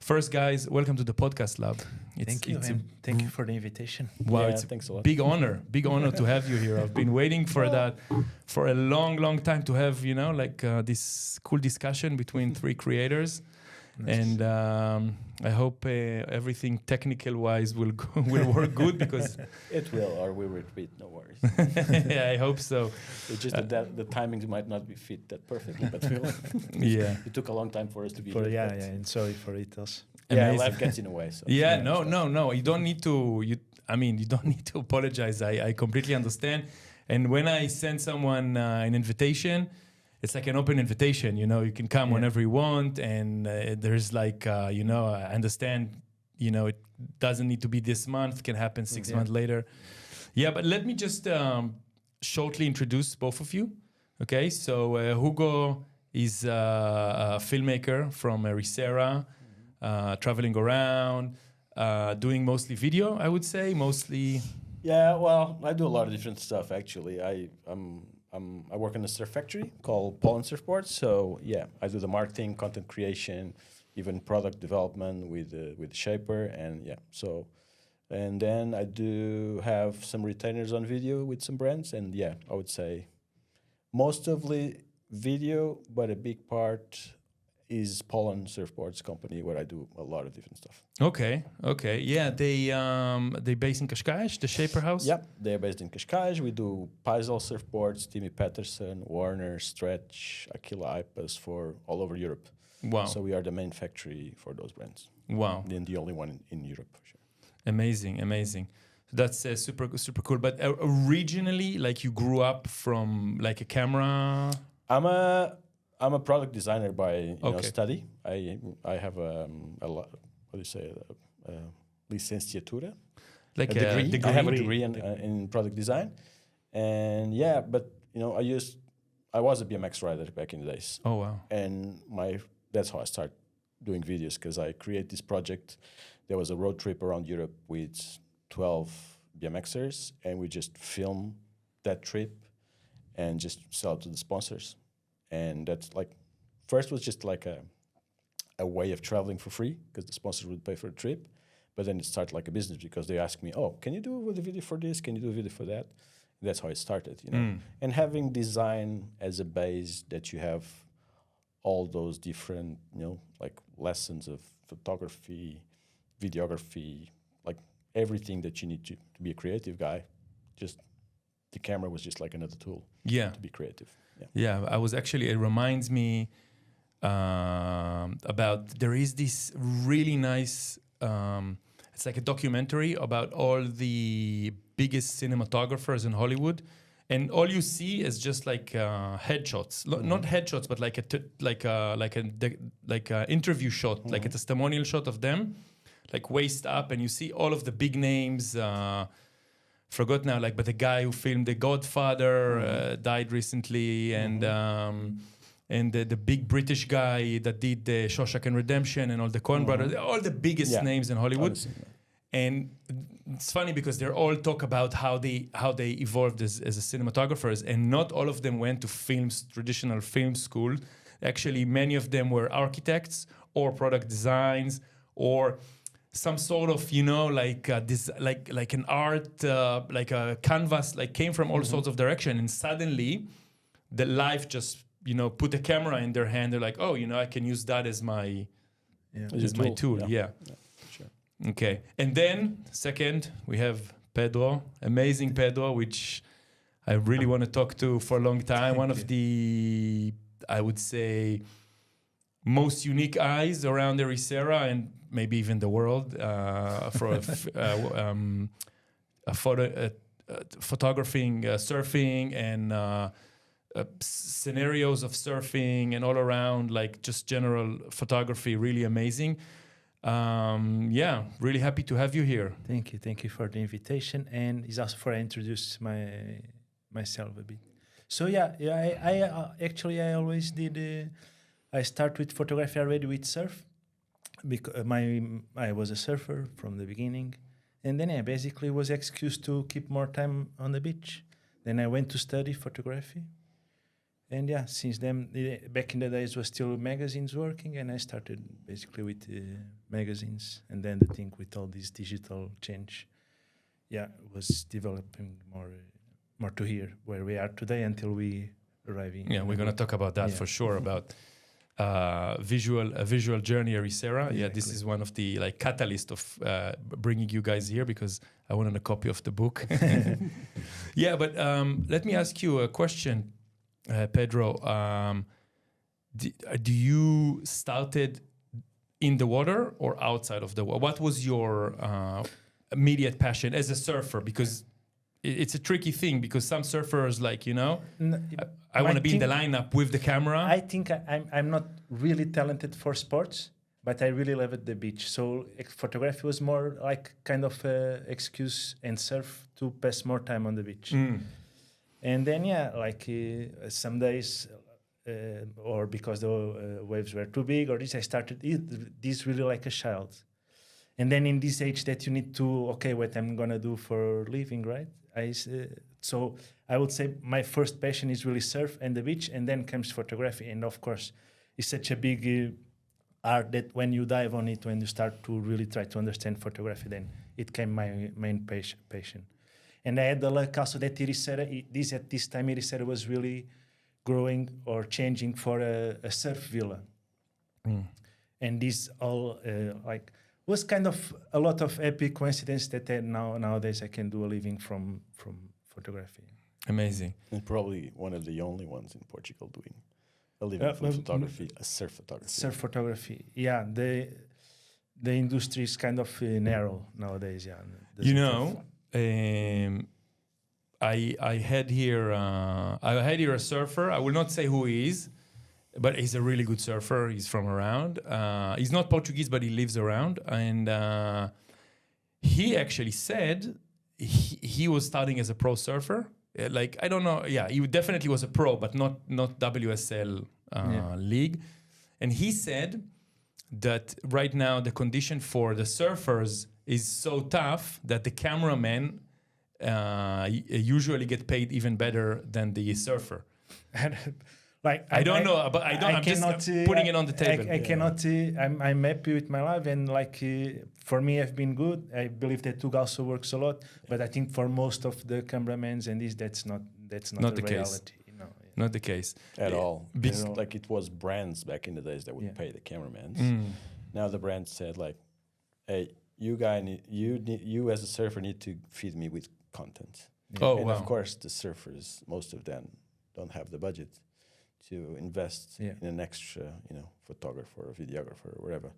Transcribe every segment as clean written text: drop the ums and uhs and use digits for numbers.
First, guys, welcome to the Podcast Lab. Thank you for the invitation. Wow, it's thanks a lot. Big honor to have you here. I've been waiting for that for a long time to have, this cool discussion between three creators. Nice. And I hope everything technical-wise will work good because it will, or we will repeat. No worries. Yeah, I hope so. It's just that the timings might not be fit that perfectly, but yeah, it took a long time for us to be. And sorry for it also. Yeah, life gets in the way. So. Yeah, no. You don't need to. You don't need to apologize. I completely understand. And when I send someone an invitation, it's like an open invitation, you can come whenever you want. And there's I understand, it doesn't need to be this month, can happen 6 months later. Yeah, but let me just shortly introduce both of you. Okay, so Hugo is a filmmaker from Ericeira, traveling around, doing mostly video, I would say, mostly. Yeah, well, I do a lot of different stuff, actually. I work in a surf factory called Pollen Surfboards. So yeah, I do the marketing, content creation, even product development with Shaper, and and then I do have some retainers on video with some brands, and I would say mostly video, but a big part is Pollen Surfboards company where I do a lot of different stuff. Okay. Yeah, they based in Cascais, the Shaper House? Yep, they're based in Cascais. We do Paisal Surfboards, Timmy Patterson, Warner, Stretch, Aquila Ipas for all over Europe. Wow. So we are the main factory for those brands. Wow. And the only one in Europe, for sure. Amazing. So that's super cool. But originally, you grew up from a camera? I'm a product designer by study. I have a licenciatura, a degree. I have a degree in product design, and but I was a BMX rider back in the days. Oh wow! And that's how I started doing videos, because I create this project. There was a road trip around Europe with 12 BMXers, and we just film that trip and just sell it to the sponsors. And that's first was just a way of traveling for free because the sponsors would pay for the trip. But then it started like a business because they asked me, can you do a video for this? Can you do a video for that? And that's how it started, And having design as a base that you have all those different, lessons of photography, videography, everything that you need to be a creative guy. Just the camera was just like another tool to be creative. Yeah, it reminds me about, there is this really nice, it's like a documentary about all the biggest cinematographers in Hollywood. And all you see is just headshots, not headshots, but like a interview shot, like a testimonial shot of them, waist up, and you see all of the big names. Forgot now, but the guy who filmed The Godfather died recently, and the big British guy that did the Shawshank Redemption and all the Coen brothers, all the biggest names in Hollywood. And it's funny because they all talk about how they evolved as cinematographers, and not all of them went to traditional film school. Actually, many of them were architects or product designs or some sort of, this, like an art, like a canvas, came from all sorts of direction, and suddenly, the life just, put a camera in their hand. They're like, I can use that as my tool. Yeah. Sure. Okay, and then second we have Pedro, amazing Pedro, which I really want to talk to for a long time. One of the, I would say, most unique eyes around Ericeira and maybe even the world for photographing surfing and scenarios of surfing and all around, just general photography, really amazing. Really happy to have you here. Thank you for the invitation, and it's also for I introduce myself a bit. So I always did. I start with photography already with surf, because I was a surfer from the beginning, and then I basically was excused to keep more time on the beach. Then I went to study photography, And yeah, since then, back in the days was still magazines working, and I started basically with magazines, and then the thing with all this digital change, was developing more to here where we are today until we arrive in. Yeah, we're gonna talk about that for sure, about visual journey, Ericeira. Exactly. Yeah, this is one of the like catalyst of bringing you guys here, because I wanted a copy of the book. Yeah, but let me ask you a question, Pedro. Do you started in the water or outside of the water? What was your immediate passion as a surfer? Because it's a tricky thing, because some surfers, like, I want to be in the lineup with the camera. I think I'm not really talented for sports, but I really love at the beach. So photography was more like kind of excuse and surf to pass more time on the beach. And then some days, or because the waves were too big, or this, I started this really like a child. And then in this age that you need to, what I'm gonna do for a living, right? So I would say my first passion is really surf and the beach, and then comes photography. And of course, it's such a big art that when you dive on it, when you start to really try to understand photography, then it came my main passion. And I had the luck also that Ericeira, at this time, Ericeira was really growing or changing for a surf villa. And this all was kind of a lot of epic coincidence that nowadays I can do a living from photography. Amazing. And probably one of the only ones in Portugal doing a living from photography, a surf photography. Surf photography, yeah. The industry is kind of narrow nowadays, yeah. I had here a surfer. I will not say who he is, but he's a really good surfer. He's from around. He's not Portuguese, but he lives around. And he actually said he was starting as a pro surfer. I don't know. Yeah, he definitely was a pro, but not WSL league. And he said that right now the condition for the surfers is so tough that the cameramen usually get paid even better than the surfer. I don't know, but I'm just putting it on the table. I cannot. I'm happy with my life, and for me, I've been good. I believe that Hugo also works a lot, but I think for most of the cameramans and that's not the reality. Not the case at all. Because it was brands back in the days that would pay the cameramans. Now the brand said "Hey, you as a surfer need to feed me with content." Of course, the surfers, most of them, don't have the budget to invest in an extra, photographer or videographer or whatever.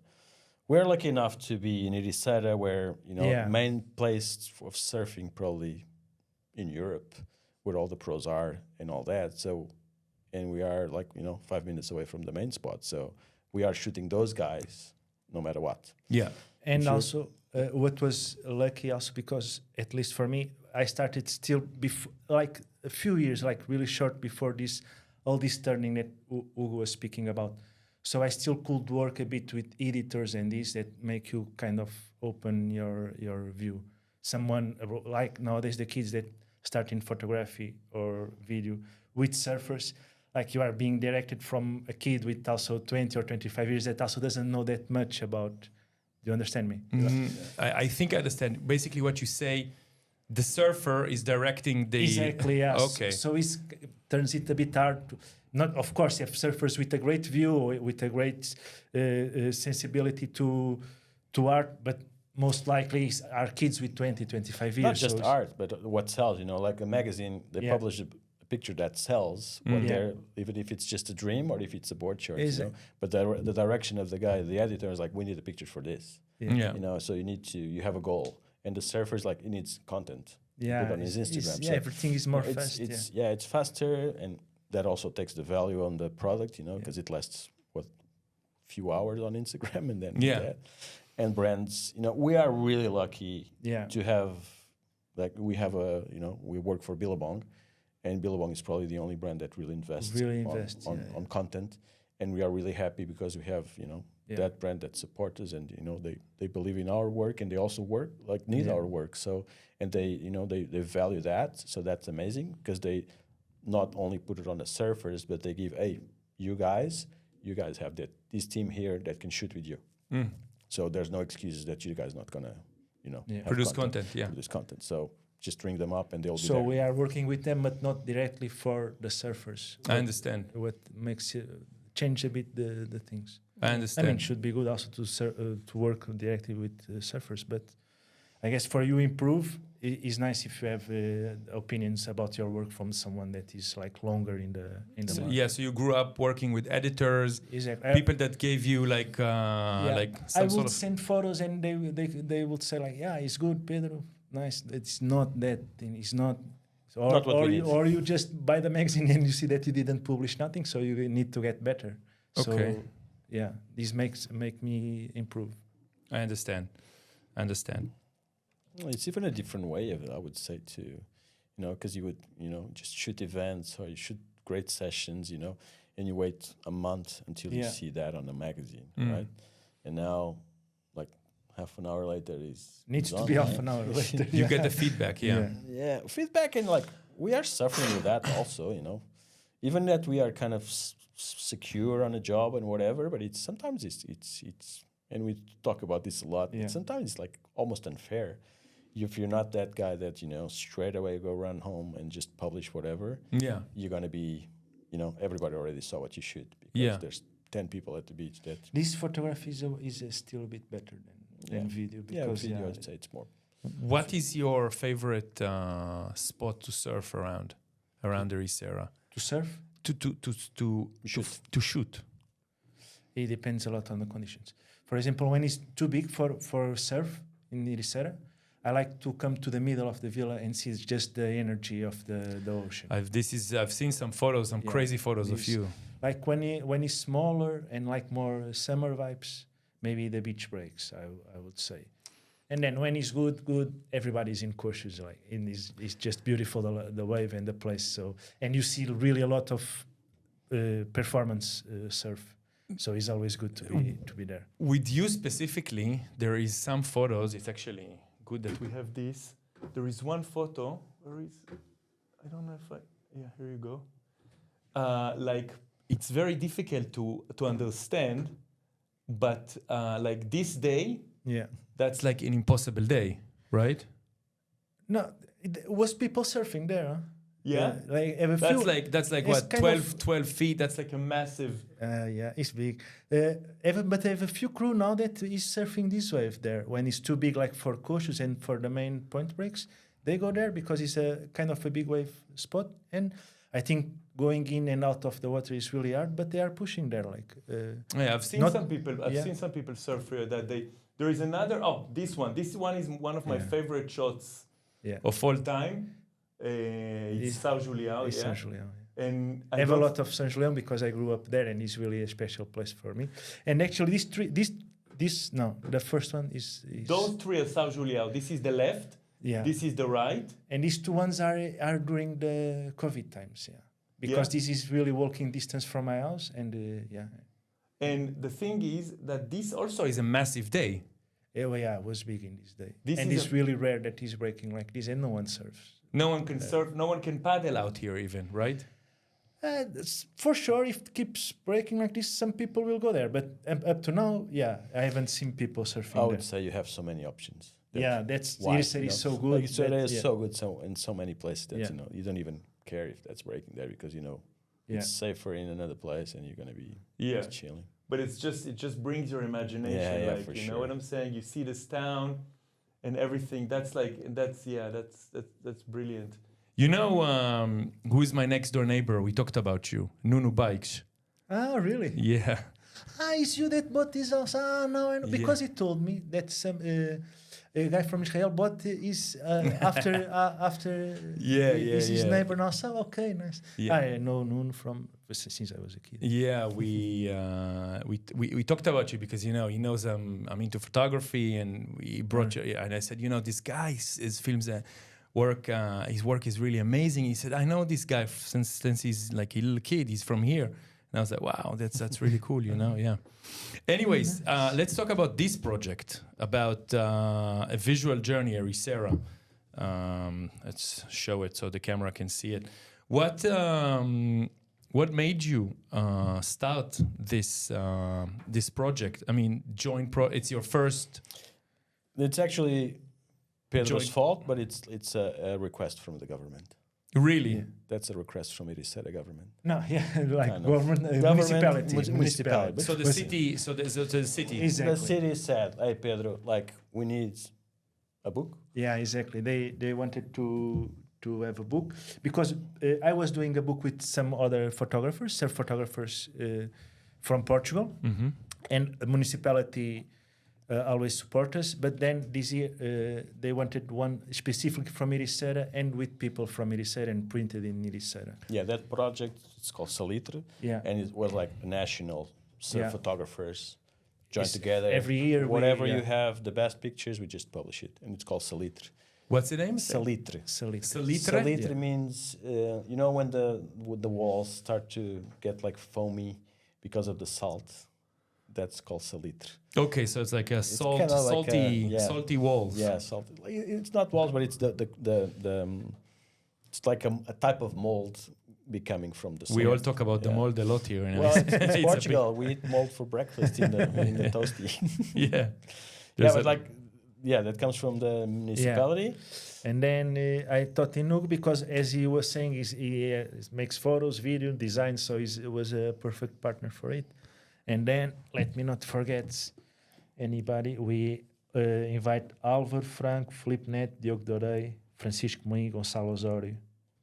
We're lucky enough to be in Ericeira, where main place of surfing probably in Europe, where all the pros are and all that. So, and we are 5 minutes away from the main spot. So we are shooting those guys no matter what. Yeah, and also what was lucky also, because at least for me, I started still before, a few years, really short before this. All this turning that Hugo was speaking about. So I still could work a bit with editors and these that make you kind of open your view. Someone like nowadays, the kids that start in photography or video with surfers, you are being directed from a kid with also 20 or 25 years that also doesn't know that much about. Do you understand me? I think I understand. Basically what you say, the surfer is directing the... Exactly, yes. Okay. So it turns it a bit hard. Of course, you have surfers with a great view, with a great sensibility to art, but most likely are kids with 20, 25 years. Not just art, but what sells, like a magazine, they publish a picture that sells, even if it's just a dream or if it's a board shirt. But the direction of the guy, the editor is we need a picture for this. So you have a goal. And the surfer's he needs content. Put on his Instagram. So everything is more fast. It's faster, and that also takes the value on the product, because it lasts few hours on Instagram, and then and brands, we are really lucky to have we work for Billabong, and Billabong is probably the only brand that really invests on content, and we are really happy because we have that brand that supports us, and they believe in our work, and they also need our work. So, and they they value that. So that's amazing, because not only put it on the surfers, but they give, hey, you guys have this team here that can shoot with you. So there's no excuses that you guys not gonna, have produce content. Produce content. So just ring them up and they'll be So there. we are working with them, but not directly for the surfers. I understand. What makes it change a bit the things. I understand. I mean, it should be good also to work directly with surfers, but I guess for you improve, it's nice if you have opinions about your work from someone that is like longer in the market. So you grew up working with editors, Exactly. people that gave you like some I sort would of send photos and they would say like, yeah, it's good, Pedro, nice. It's not that thing. It's not. Or you just buy the magazine and you see that you didn't publish nothing, so you need to get better. Okay. So yeah, this make me improve. I understand. Well, it's even a different way of it, I would say, too. Because you would, just shoot events or you shoot great sessions, and you wait a month until you see that on the magazine, right? And now, like half an hour later, needs to be right? half an hour later. You get the feedback, Yeah, feedback, and like we are suffering with that also, even that we are kind of secure on a job and whatever, but sometimes it's and we talk about this a lot. Yeah. Sometimes it's like almost unfair. If you're not that guy that, straight away go run home and just publish whatever, you're going to be, everybody already saw what you shoot because there's 10 people at the beach that... This photography is still a bit better than video. Because, video, I'd say it's more... What is your favorite spot to surf around Ericeira? To surf? To shoot. It depends a lot on the conditions. For example, when it's too big for surf in Ericeira, I like to come to the middle of the villa and see just the energy of the ocean. I've seen some photos, crazy photos of you. Like when it's smaller and like more summer vibes, maybe the beach breaks, I would say. And then when it's good, everybody's in cautious, like, and it's just beautiful, the wave and the place. So, and you see really a lot of performance surf. So it's always good to be there. With you specifically, there is some photos. It's actually good that we have this. There is one photo. I don't know if here you go. Like it's very difficult to understand, but like this day, that's like an impossible day, right? No, it was people surfing there. Huh? Yeah, that's like what 12 feet. That's like a massive. It's big. But I have a few crew now that is surfing this wave there. When it's too big, like for cautious and for the main point breaks, they go there because it's a kind of a big wave spot. And I think going in and out of the water is really hard, but they are pushing there. Like I've seen some people. I've seen some people surf here that there is another. Oh, this one. This one is one of my favorite shots of all time. It's São Julião, São Julião, and I have a lot of São Julião because I grew up there, and it's really a special place for me. And actually, the first one is those three are São Julião. This is the left. Yeah. This is the right. And these two ones are during the COVID times. Yeah. Because this is really walking distance from my house, and And the thing is that this also is a massive day. It was big in this day. It's really rare that he's breaking like this, and no one surfs. No one can surf. No one can paddle out here, even, right? For sure, if it keeps breaking like this, some people will go there. But up to now, I haven't seen people surfing there. I would say you have so many options. That's Ericeira is so good. Ericeira is so good in so many places that you don't even care if that's breaking there because it's safer in another place and you're gonna be just chilling. But it just brings your imagination. For you sure. know what I'm saying? You see this town and everything. That's brilliant. You know who is my next door neighbor? We talked about you, Nuno Bikes. Ah, really? Yeah. It's you that bought this house. No, I know. Because he told me that some a guy from Israel bought his after his neighbor now. So okay, nice. I know Nuno since I was a kid. Yeah, we talked about you because he knows I'm into photography, and he brought you. And I said, this guy his films work. His work is really amazing. He said, I know this guy since he's like a little kid. He's from here. And I was like, wow, that's really cool, yeah. Anyways, let's talk about this project, about a visual journey, Ericeira. Let's show it so the camera can see it. What made you start this project? I mean, it's your first. It's actually Pedro's Join- fault, but it's a request from the government. Really? Yeah. That's a request from Ericeira government. No, yeah, like Kind of. government, municipality. Municipality. So the But- city. So the city. Exactly. The city said, "Hey Pedro, like we need a book." Yeah, exactly. They wanted to have a book because I was doing a book with some other photographers, surf photographers from Portugal, Mm-hmm. and a municipality always support us. But then this year they wanted one specifically from Ericeira and with people from Ericeira and printed in Ericeira. Yeah, that project it's called Salitre, Yeah. and it was like national surf Yeah. photographers join It's together every year we- Whatever yeah. you have, the best pictures, we just publish it, and it's called Salitre. What's the name? Salitre. Salitre. Salitre. Salitre Yeah. means you know when the walls start to get like foamy because of the salt. That's called salitre. Okay, so it's like a kinda like salty walls. Yeah, salt. It's not walls, but it's it's like a type of mold becoming from the. We salt. all talk about the Yeah. mold a lot here. Well, it's It's a big- Portugal. We eat mold for breakfast in the toasty. yeah. Yeah, There's but a- like, that comes from the municipality. And then I thought in Hugo because, as he was saying, he makes photos, video, design, so he was a perfect partner for it. And then, let me not forget anybody, we invite Álvaro Franco, Felipe Neto, Diogo Dorei, Francisco Moinho, Gonçalo Osório,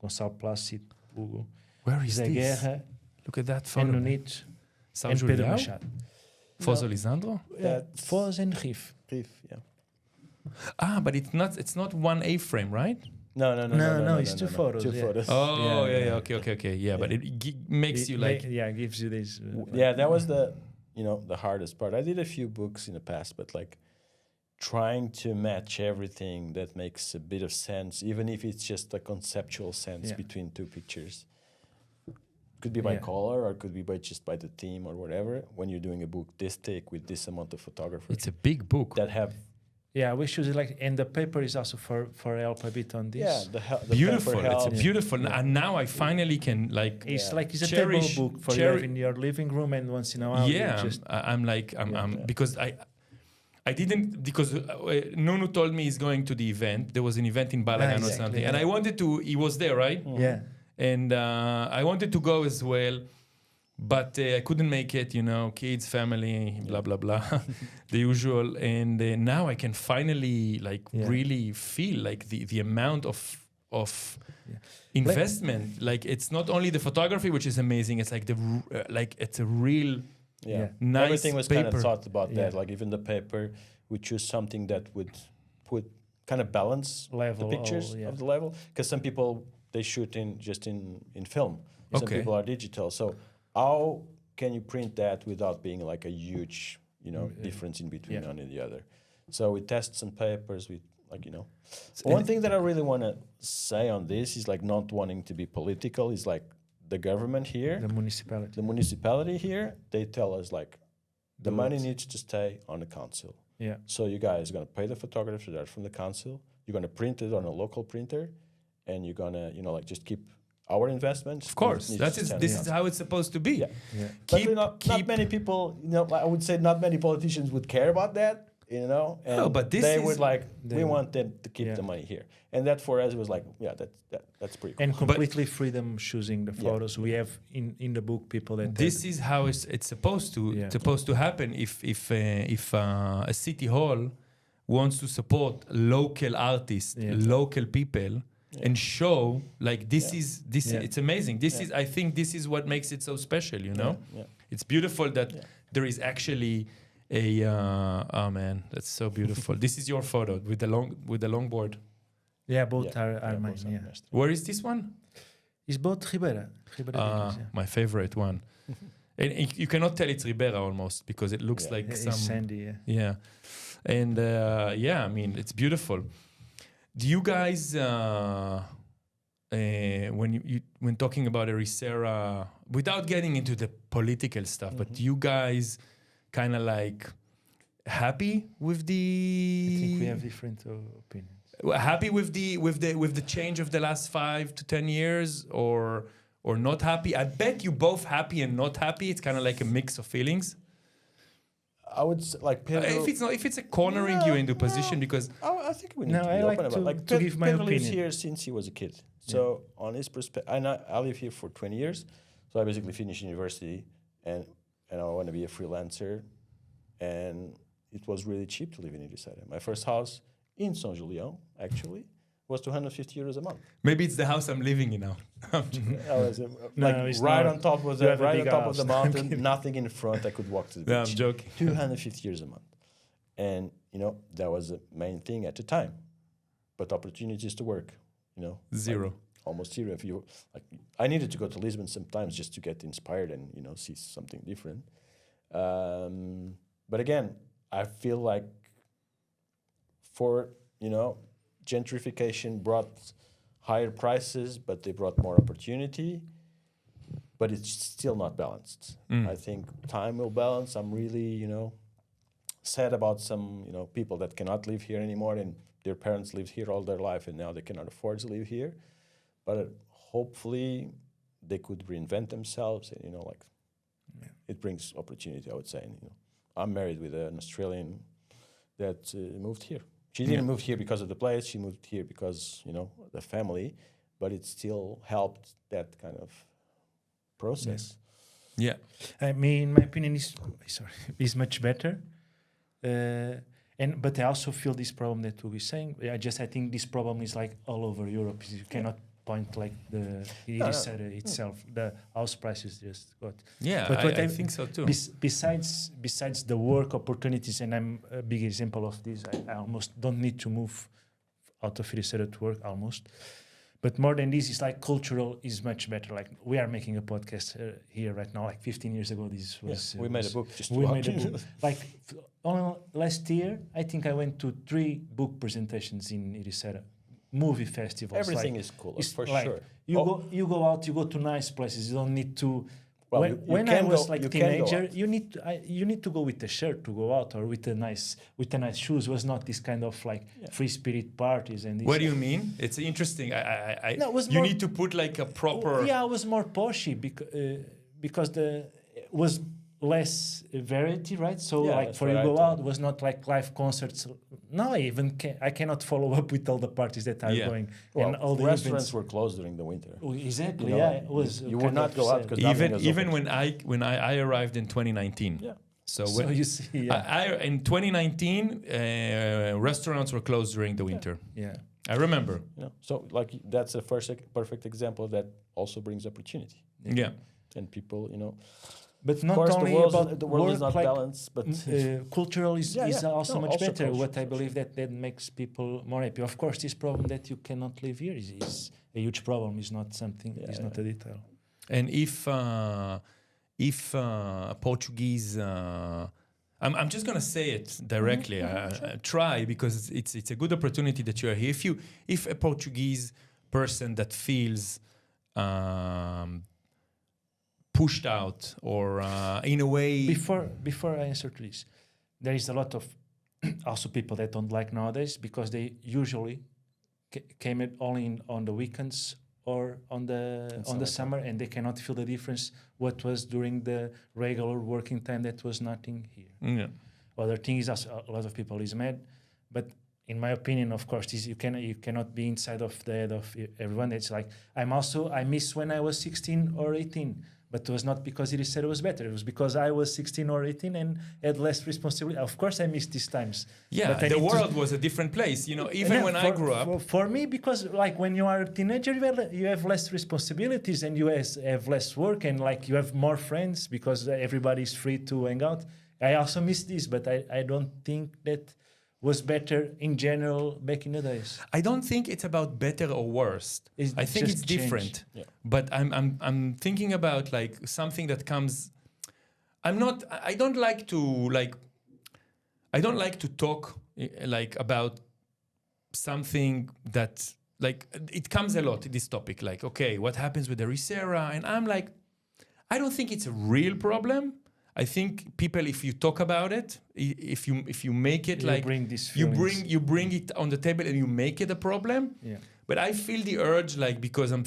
Gonçalo Plácido, Hugo, Where is Zé this? Guerra, Look at that photo. and Nunit, São and Pedro Julião? Machado. Foz Lisandro? That's- Foz and Rif. Yeah. Ah, but it's not one A-frame, right? No, it's two photos, Two yeah. photos. Oh, Yeah, yeah. Okay. Yeah, but it makes you like. gives you this. Yeah, that was the hardest part. I did a few books in the past, but like trying to match everything that makes a bit of sense, even if it's just a conceptual sense Yeah. between two pictures. Could be by Yeah. color or could be by the theme or whatever. When you're doing a book this thick with this amount of photographers It's a big book. that have Yeah, we should and the paper is also for help a bit on this. the Beautiful. paper It's helps. beautiful. Yeah. And now I finally can like. It's Yeah. like it's a Cherish- table book for you cheri- have in your living room, and once in a while, you Yeah, just I'm like I'm Yeah. because I didn't because Nunu told me he's going to the event. There was an event in Balagan or Exactly, something, yeah. and I wanted to. He was there, right? yeah. And I wanted to go as well, but I couldn't make it. Kids, family, blah blah blah, the usual. And now I can finally Yeah. really feel like the amount of Yeah. investment. Like it's not only the photography, which is amazing. It's like it's a real. Yeah. Nice Everything was kind paper. of thought about that. Yeah. Like even the paper, we choose something that would put kind of balance Level, the pictures yeah. of the level. Because some people they shoot in film. Some Okay. people are digital. So how can you print that without being like a huge difference in between Yeah. one and the other? So we test some papers. We So- One thing that I really want to say on this is like not wanting to be political. Is like the government here. The municipality. The municipality here, they tell us like the Do money it. needs to stay on the council. Yeah. So you guys are gonna pay the photographer that from the council. You're gonna print it on a local printer, and you're gonna just keep our investments. Of course, needs that to is stand this on is the how it's supposed to be. Yeah. Yeah. council. But not many people. I would say not many politicians would care about that. And No, but this they is- would like They we would- want them to keep Yeah. the money here, and that for us was like that's pretty cool. And completely freedom choosing the photos. We have in the book people that This is how it's supposed to happen. If a city hall wants to support local artists, Yeah. local people, and show like this Yeah. is this. Yeah. It's amazing. This Yeah. is I think this is what makes it so special. Yeah. It's beautiful that Yeah. there is actually a. Oh man, that's so beautiful. This is your photo with the longboard. Yeah, both Yeah. are mine. both are Yeah, Mestre. Where is this one? it's both Ribeira. Ribeira. Yeah. My favorite one. And you cannot tell it's Ribera almost because it looks Yeah. like It's some. sandy. Yeah. Yeah, and I mean it's beautiful. Do you guys, when talking about Ericeira, without getting into the political stuff, but do you guys kind of like happy with I think we the have different opinions. Happy with the change of the last 5 to 10 years, or not happy? I bet you both happy and not happy. It's kind of like a mix of feelings. I would say, like Pedro, if it's a cornering you into position, because I think we need No, to be I open like about to- like to give my Pedro lives opinion. here since he was a kid. So on his perspective, I live here for 20 years. So I basically finished university and I want to be a freelancer, and it was really cheap to live in Ericeira. My first house in São Julião actually was 250 euros a month. maybe it's the house I'm living in now. I was No, like it's right not. on top of You have a right on big top of the house. mountain, nothing in front. I could walk to the No, I'm beach. joking. 250 euros a month, and that was the main thing at the time. But opportunities to work, Zero. like, almost zero. If you like, I needed to go to Lisbon sometimes just to get inspired and see something different. But again, I feel like for gentrification brought higher prices, but they brought more opportunity. But it's still not balanced. I think time will balance. I'm really, sad about some, people that cannot live here anymore, and their parents lived here all their life, and now they cannot afford to live here. But hopefully, they could reinvent themselves, and it brings opportunity, I would say. And, I'm married with an Australian that moved here. She didn't move here because of the place. She moved here because, the family, but it still helped that kind of process. Yeah. I mean, my opinion is much better. But I also feel this problem that Hugo is saying. I think this problem is like all over Europe. You cannot point like the Ericeira itself. The house prices just got. Yeah, But what I think so too. Besides the work opportunities, and I'm a big example of this. I almost don't need to move out of Ericeira to work almost. But more than this, it's like cultural is much better. Like we are making a podcast here right now. Like 15 years ago, this was. We made a book just We to made a book. Like last year, I think I went to 3 book presentations in Ericeira, movie festivals. Everything like, is cool, it's for like sure. You go out, you go to nice places. You don't need to. Well, when you I can was go- like you can go teenager, out. you need to go with a shirt to go out, or with a nice shoes. It was not this kind of like free spirit parties and this. What do you mean? It's interesting. No, it was you more- need to put like a proper. Yeah, I was more poshy because the was less variety, right? So Yeah, like that's for what you I go thought. out, it was not like live concerts. No, I cannot follow up with all the parties that are Yeah. going Well, and all the restaurants events. were closed during the winter. Exactly, You know, yeah, like, it was. you would kind not of go out sad. 'cause nothing was even open. when I arrived in 2019. Yeah. So, So you see, yeah, in 2019, restaurants were closed during the winter. yeah. I remember. So like that's a perfect example that also brings opportunity. Yeah. And people, But of not course only the about world work, is not like, balanced, but cultural is also No, much also better. culture, What I for believe that makes people more happy. Of course, this problem that you cannot live here is a huge problem. Is not something. Is not a detail. And if Portuguese, I'm just gonna say it directly. Try, because it's a good opportunity that you are here. If a Portuguese person that feels pushed out or in a way, Before I answer to this, there is a lot of also people that don't like nowadays because they usually came in only on the weekends or on the summer, and they cannot feel the difference what was during the regular working time that was nothing here. yeah. Other thing is also a lot of people is mad, but in my opinion, of course, this you cannot be inside of the head of everyone. It's like I miss when I was 16 or 18. But it was not because Ericeira was better. It was because I was 16 or 18 and had less responsibility. Of course, I missed these times. Yeah, But I the need to- world was a different place. Even when I grew up. For me, because like when you are a teenager, you have less responsibilities and you have less work and like you have more friends because everybody is free to hang out. I also miss this, but I don't think that was better in general back in the days. I don't think it's about better or worse. I think just it's different. changed. Yeah. But I'm thinking about like something that comes. I don't like to talk like about something that like it comes a lot, this topic, like, okay, what happens with the Ericeira? And I'm like, I don't think it's a real problem. I think people, if you talk about it, if you make it You bring these feelings. you bring it on the table and you make it a problem. Yeah. But I feel the urge, like, because I'm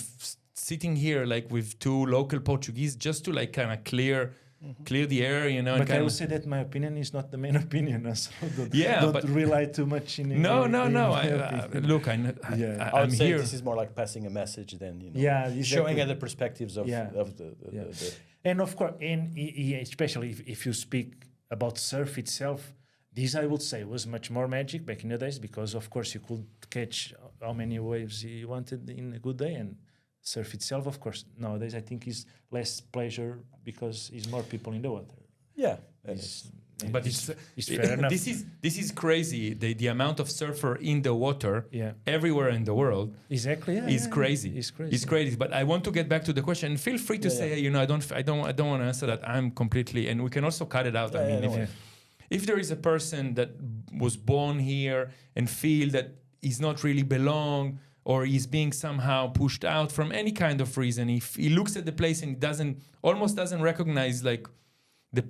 sitting here like with two local Portuguese, just to like kind of clear the air, you know. But and I kind will say that my opinion is not the main opinion. So Yeah, don't but- rely too much in. No. in my opinion. Look, I I'm would say here. this is more like passing a message than, you know, Yeah, exactly. showing other perspectives of, Yeah. of the And of course, especially if you speak about surf itself, this I would say was much more magic back in the days, because of course you could catch how many waves you wanted in a good day, and surf itself, of course, nowadays I think is less pleasure because is more people in the water. yeah. But it's fair enough. This is crazy. The amount of surfer in the water Yeah. everywhere in the world Exactly. Yeah, is yeah, crazy. It's crazy. It's crazy. But I want to get back to the question. Feel free to say, you know, I don't want to answer that. I'm completely, and we can also cut it out. I mean, no worries. if there is a person that was born here and feel that he's not really belong, or he's being somehow pushed out from any kind of reason, if he looks at the place and almost doesn't recognize like the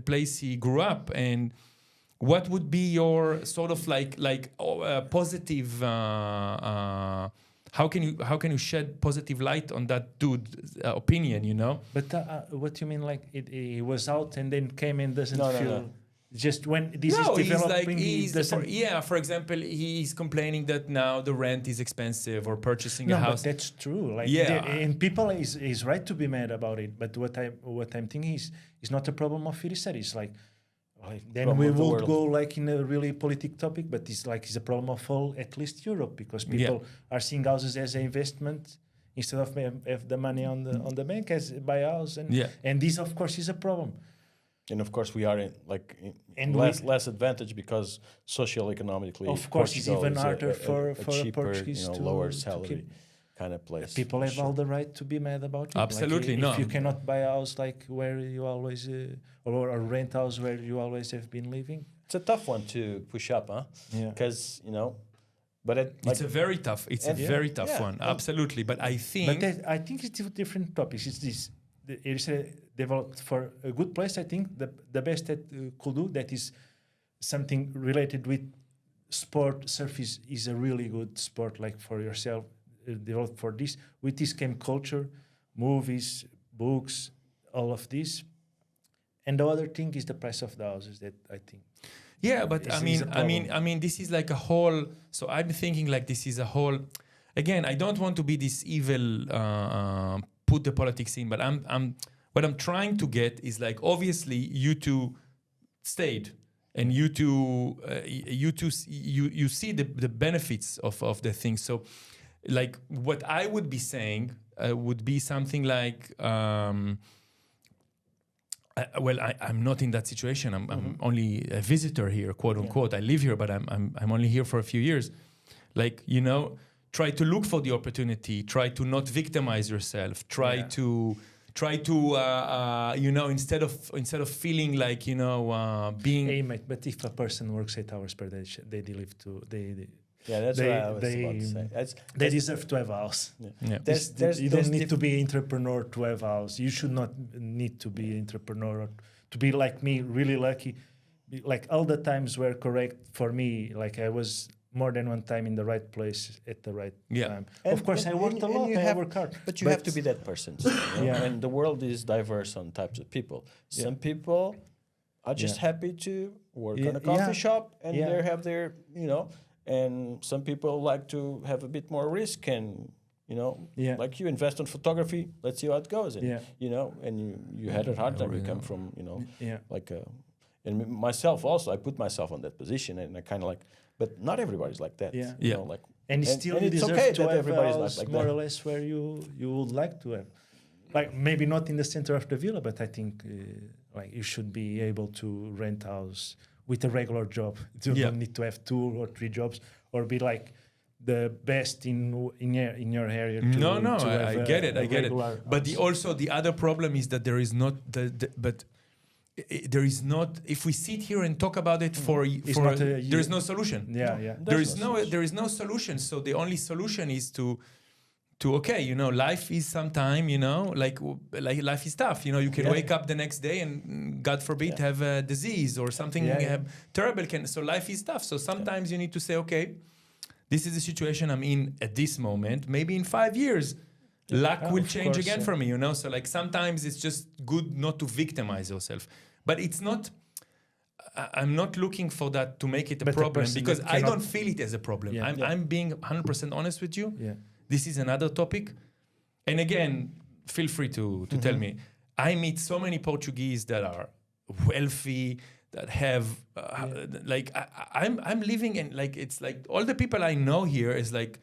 place he grew up, and what would be your sort of positive? How can you shed positive light on that dude's opinion? You know. But what you mean, like it was out and then came and doesn't No, feel. no. Just when this No, is developing, he's doesn't. for example, he's complaining that now the rent is expensive, or purchasing No, a but house. that's true. Like, Yeah. and people is right to be mad about it. But what I'm thinking is not a problem of Ericeira. It's like then Problem we of the would world. go like in a really politic topic. But it's a problem of all, at least Europe, because people are seeing houses as an investment instead of have the money on the bank as buy a house, and this of course is a problem. And of course, we are in And less advantage because socioeconomically, Of course, it's Portugal even is harder for a a cheaper, Portuguese to lower to salary keep. kind of place. People have Sure. all the right to be mad about it. Absolutely, like, no. If you cannot buy a house like where you always, or rent house where you always have been living. It's a tough one to push up, huh? Yeah. Because, you know, but It's a very tough. It's a very tough one. Absolutely. But I think. But I think it's different topics. It's this. It's developed for a good place. I think the best that could do that is something related with sport. Surf is a really good sport, like for yourself, developed for this. With this came culture, movies, books, all of this. And the other thing is the price of the houses that I think. Yeah, but This I is a mean, this is like a whole. So I'm thinking like this is a whole. Again, I don't want to be this evil. Put the politics in, but what I'm trying to get is like, obviously you two stayed, and you see the benefits of the thing. So, like, what I would be saying would be something like. I'm not in that situation. I'm only a visitor here, quote unquote. I live here, but I'm only here for a few years. Like, you know, try to look for the opportunity. Try to not victimize yourself. Try to you know, instead of feeling like, you know, being. Hey, mate, but if a person works 8 hours per day, they live to that's what I was about to say. They deserve to have a house. Yeah. You don't need to be an entrepreneur to have a house. You should not need to be an entrepreneur to be like me, really lucky. Like all the times were correct for me. Like I was more than one time in the right place at the right time. Of course, I worked a lot. I worked hard. But you have to be that person. So, you know? Yeah. And the world is diverse on types of people. Some people are just happy to work on a coffee shop and they have their, you know. And some people like to have a bit more risk and, you know, like you invest on photography, let's see how it goes. And, you know, and you had a hard time. You come from, you know, like, and myself also, I put myself on that position and I kind of like, but not everybody's like that. You know, like, and still and you it's deserve okay to that have everybody's a house like more that. or less where you would like to have. Like maybe not in the center of the villa, but I think like you should be able to rent house with a regular job. You don't need to have 2 or 3 jobs or be like the best in your area. I get it. But house. the other problem is that there is not there is not. If we sit here and talk about it there is no solution. Yeah. There is no solution. So the only solution is to okay, life is sometime, like life is tough. You can wake up the next day and God forbid have a disease or something terrible. So life is tough. So sometimes you need to say, okay, this is the situation I'm in at this moment. Maybe in 5 years, luck will change again for me, So like sometimes it's just good not to victimize yourself. But it's not, I'm not looking for that to make it a problem because I don't feel it as a problem. I'm being 100% honest with you. Yeah. This is another topic. And again, feel free to tell me. I meet so many Portuguese that are wealthy, that have I'm living in like, it's like all the people I know here is like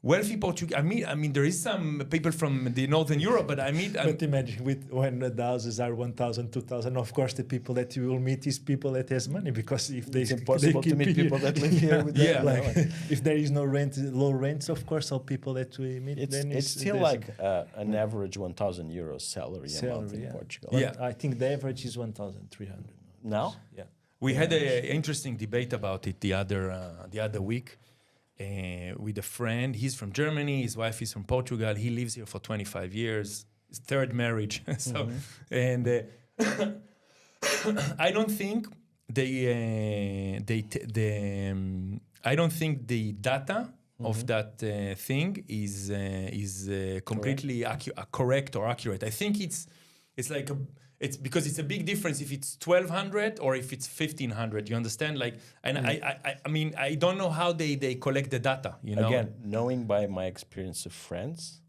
wealthy Portuguese. I mean, there is some people from the Northern Europe, but But imagine when the houses are 1,000, 2,000, of course, the people that you will meet is people that has money because if it's impossible to meet people that live here with that. If there is no rent, low rents, of course, all people that we meet. It's still like an average 1,000 euros salary a month in Portugal. I think the average is 1,300 now. Yeah, we had an interesting debate about it the other week. With a friend. He's from Germany, his wife is from Portugal. He lives here for 25 years. His third marriage. And I don't think I don't think the data of that thing is completely correct or accurate. I think it's like it's because it's a big difference if it's 1,200 or if it's 1,500. You understand? Like, and I mean, I don't know how they collect the data. Again, knowing by my experience of friends,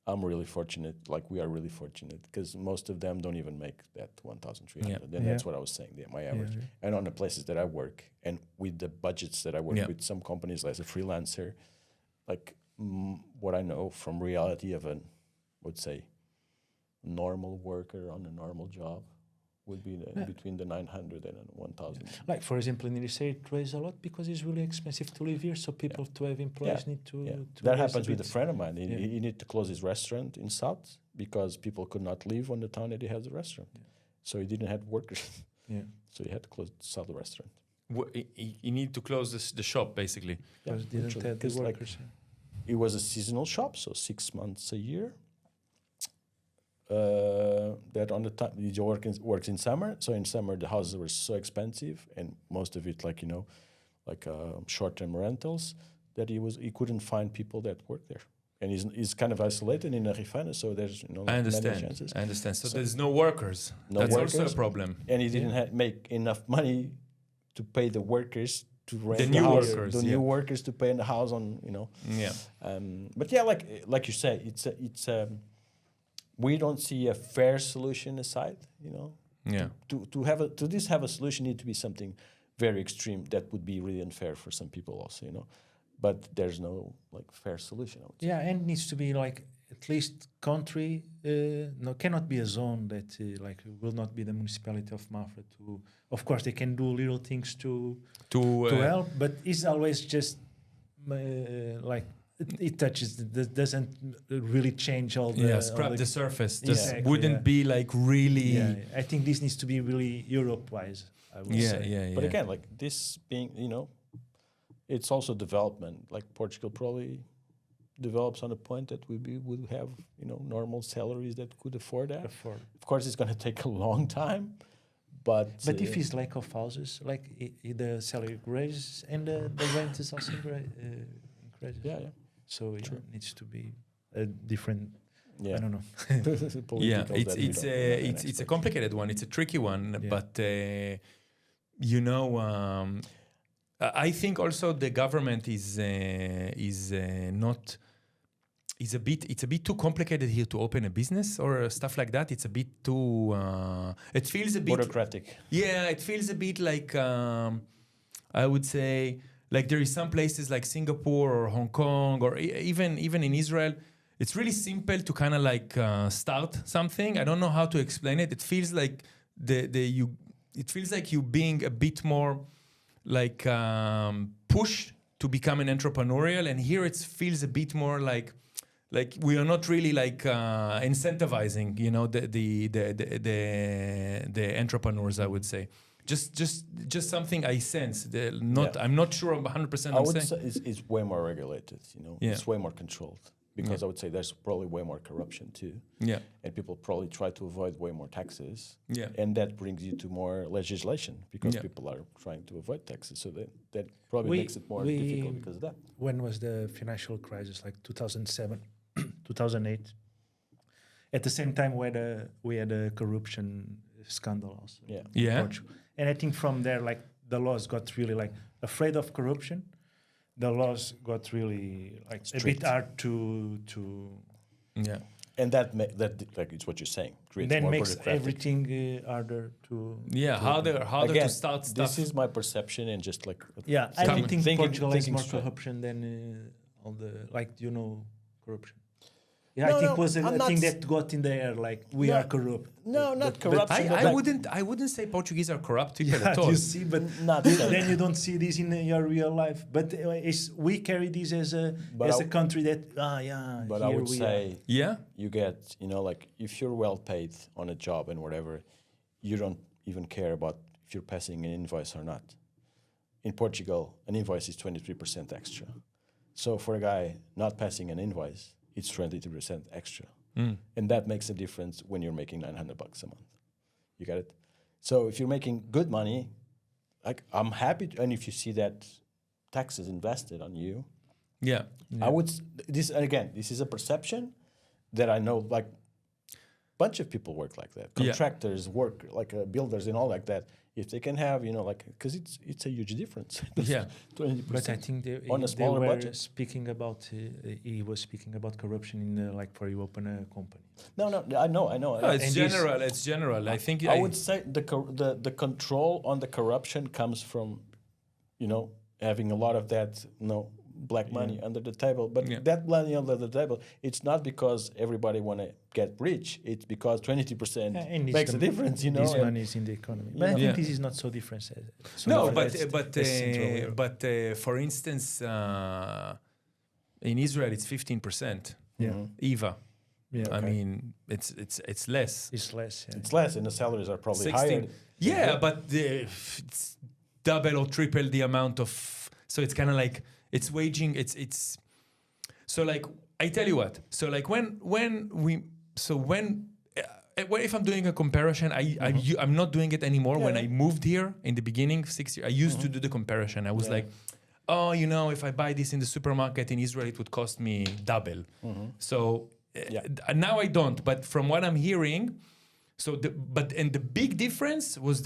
I'm really fortunate. Like, we are really fortunate because most of them don't even make that 1,300. And that's what I was saying. My average. And on the places that I work, and with the budgets that I work with, some companies as a freelancer, like what I know from reality of would say, normal worker on a normal job would be between the 900 and 1,000. Like, for example, in Ericeira, it weighs a lot because it's really expensive to live here. So people to have employees need to that happens with a friend of mine. He needed to close his restaurant in South because people could not live on the town that he has the restaurant. So he didn't have workers. So he had to sell the restaurant. He needed to close the shop, basically. Because didn't have the workers. It was a seasonal shop, so 6 months a year. That on the time he works in summer, so in summer the houses were so expensive, and most of it like short-term rentals, that he couldn't find people that work there, and he's kind of isolated in Arifana, so there's many chances. I understand. So there's no workers. That's also a problem. And he didn't make enough money to pay the workers to rent the new house, workers, the new workers to pay in the house on But like you say, it's we don't see a fair solution aside, To have a solution need to be something very extreme that would be really unfair for some people also, But there's no fair solution. I would say. And it needs to be at least country. Cannot be a zone that will not be the municipality of Mafra. Of course, they can do little things to help, but it's always just It touches, doesn't really change all the... scrap the surface. Just wouldn't be really... I think this needs to be really Europe-wise, I would say. But again, this being, it's also development. Like Portugal probably develops on a point that we would have, normal salaries that could afford that. Of course, it's going to take a long time, but if it's lack of houses, the salary raises and the rent is also increases. So it needs to be a different. I don't know. It's a complicated one. It's a tricky one, but I think also the government is not. It's a bit too complicated here to open a business or stuff like that. It's a bit too. It feels a bit bureaucratic. It feels a bit like I would say. Like there is some places like Singapore or Hong Kong or even in Israel, it's really simple to kind of start something. I don't know how to explain it. It feels like it feels like you being a bit more pushed to become an entrepreneurial, and here it feels a bit more like we are not really incentivizing, the entrepreneurs, I would say. Just something I sense. I'm not sure 100%. I would say it's way more regulated. It's way more controlled. because I would say there's probably way more corruption too. Yeah. And people probably try to avoid way more taxes. Yeah. And that brings you to more legislation because people are trying to avoid taxes. So that probably makes it more difficult because of that. When was the financial crisis? Like 2007, 2008. At the same time, we had a corruption scandal also. Yeah. Yeah. In Portugal. And I think from there, like the laws got really like afraid of corruption. The laws got really like Strict. a bit hard to Yeah. And that like it's what you're saying. Creates then more makes bureaucratic. everything harder to. Yeah. Harder Again, to start stuff. This is my perception and just like Yeah, I Common. think Portugal has thinking more straight. corruption than all the corruption. Yeah, No, I think no, it was I'm a not thing s- that got in the air. Like we No, are corrupt. No, not But corruption. but I like, wouldn't say Portuguese are corrupt people Yeah, at all. you see, but Not then saying. you don't see this in your real life. But we carry this as a But I- country that But I here would we say Yeah. you get, like if you're well paid on a job and whatever, you don't even care about if you're passing an invoice or not. In Portugal, an invoice is 23% extra. So for a guy not passing an invoice, it's 23% extra. And that makes a difference when you're making $900 a month. You got it? So if you're making good money, like I'm happy, and if you see that taxes invested on you, Yeah. I would this is a perception that I know. Like, bunch of people work like that. Yeah. Contractors work like builders and all like that. If they can have, because it's a huge difference. Yeah. 20%. But I think on a smaller were budget. speaking about he was speaking about corruption in like for you open a company. No, I know. No, it's And general. It's general. I think I would say the control on the corruption comes from, having a lot of that, black money under the table. But that money under the table, it's not because everybody want to get rich. It's because 20% and it's makes the- a difference, This and- money is in the economy. But I think Yeah. this is not so different. No, different but as Central Europe. for instance, in Israel it's 15%. Yeah. IVA. Yeah. I mean, it's less. It's less. Yeah. it's less, and the salaries are probably 16. higher. Yeah, but it's double or triple the amount of. So it's kind of like it's waging. It's. So like I tell you what. So like when if I'm doing a comparison, I'm not doing it anymore. When I moved here in the beginning, 6 years, I used to do the comparison. I was like, oh, if I buy this in the supermarket in Israel, it would cost me double. So now I don't. But from what I'm hearing, the big difference was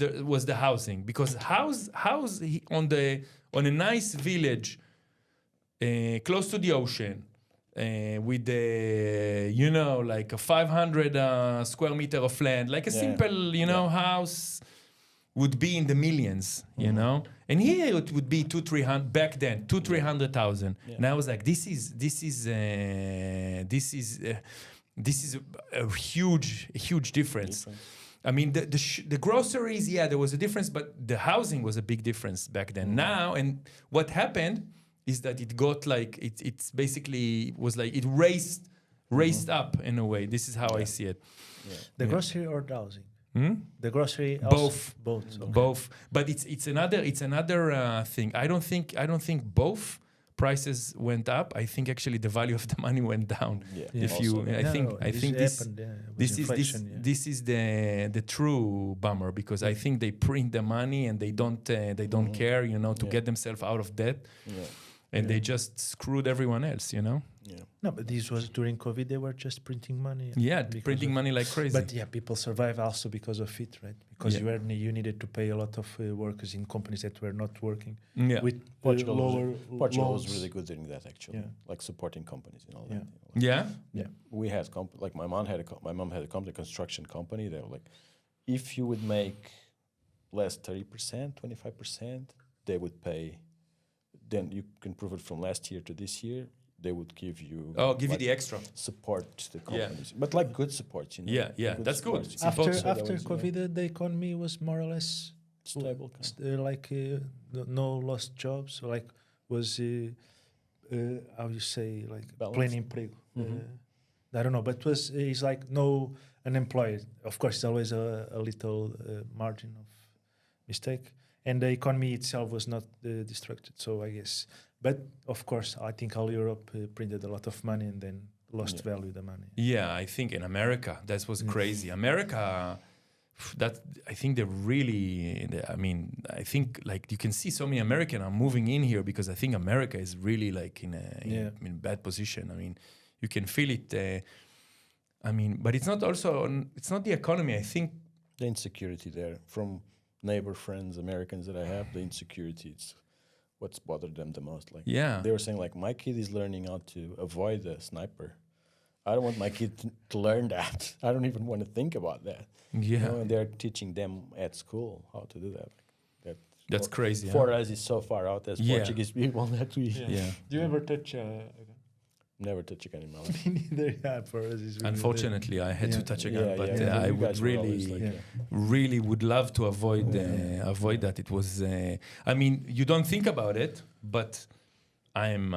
the housing, because house on a nice village close to the ocean. With like a 500 square meter of land, like a simple, house would be in the millions, and here it would be 200-300 back then, 200,000-300,000. And I was like, this is a huge difference. I mean, the groceries, there was a difference, but the housing was a big difference back then. Now, and what happened is that it got like it's basically was like it raised up in a way. This is how I see it. The grocery or the housing? The grocery. Both. Both. Okay. Both. But it's another thing. I don't think both prices went up. I think actually the value of the money went down. If you, I think this is the true bummer, because I think they print the money and they don't care, to get themselves out of debt. And they just screwed everyone else, No, but this was during COVID. They were just printing money. Printing money like crazy. But people survive also because of it, right? Because you needed to pay a lot of workers in companies that were not working. Portugal loans. was really good doing that, actually, like supporting companies and all that. We had like my mom had a company, construction company. They were like, if you would make less 30%, 25%, they would pay. Then you can prove it from last year to this year. They would give you the extra support to the companies, but like good support, Good that's support. good. After COVID, the economy was more or less stable, no lost jobs. Like was how you say, like Balance. pleno emprego. I don't know, but it's like no unemployed. Of course, it's always a little margin of mistake. And the economy itself was not destructed, so I guess. But of course, I think all Europe printed a lot of money, and then lost value the money. Yeah, I think in America that was crazy. America, that I think they're really. I mean, I think like you can see so many Americans are moving in here because I think America is really like in a bad position. I mean, you can feel it. I mean, but it's not it's not the economy. I think the insecurity there from neighbor friends, Americans that I have, the insecurity, it's what's bothered them the most. Like, they were saying, like, my kid is learning how to avoid a sniper. I don't want my kid to learn that. I don't even want to think about that. Yeah. You know, and they're teaching them at school how to do that. That's crazy. For us, it's so far out as Portuguese people that we... Do you ever touch Never touch a gun in my life. Me neither. Yeah, for us it's really unfortunately, I had to touch a gun, but I would really would love to avoid that. It was, I mean, you don't think about it, but I'm.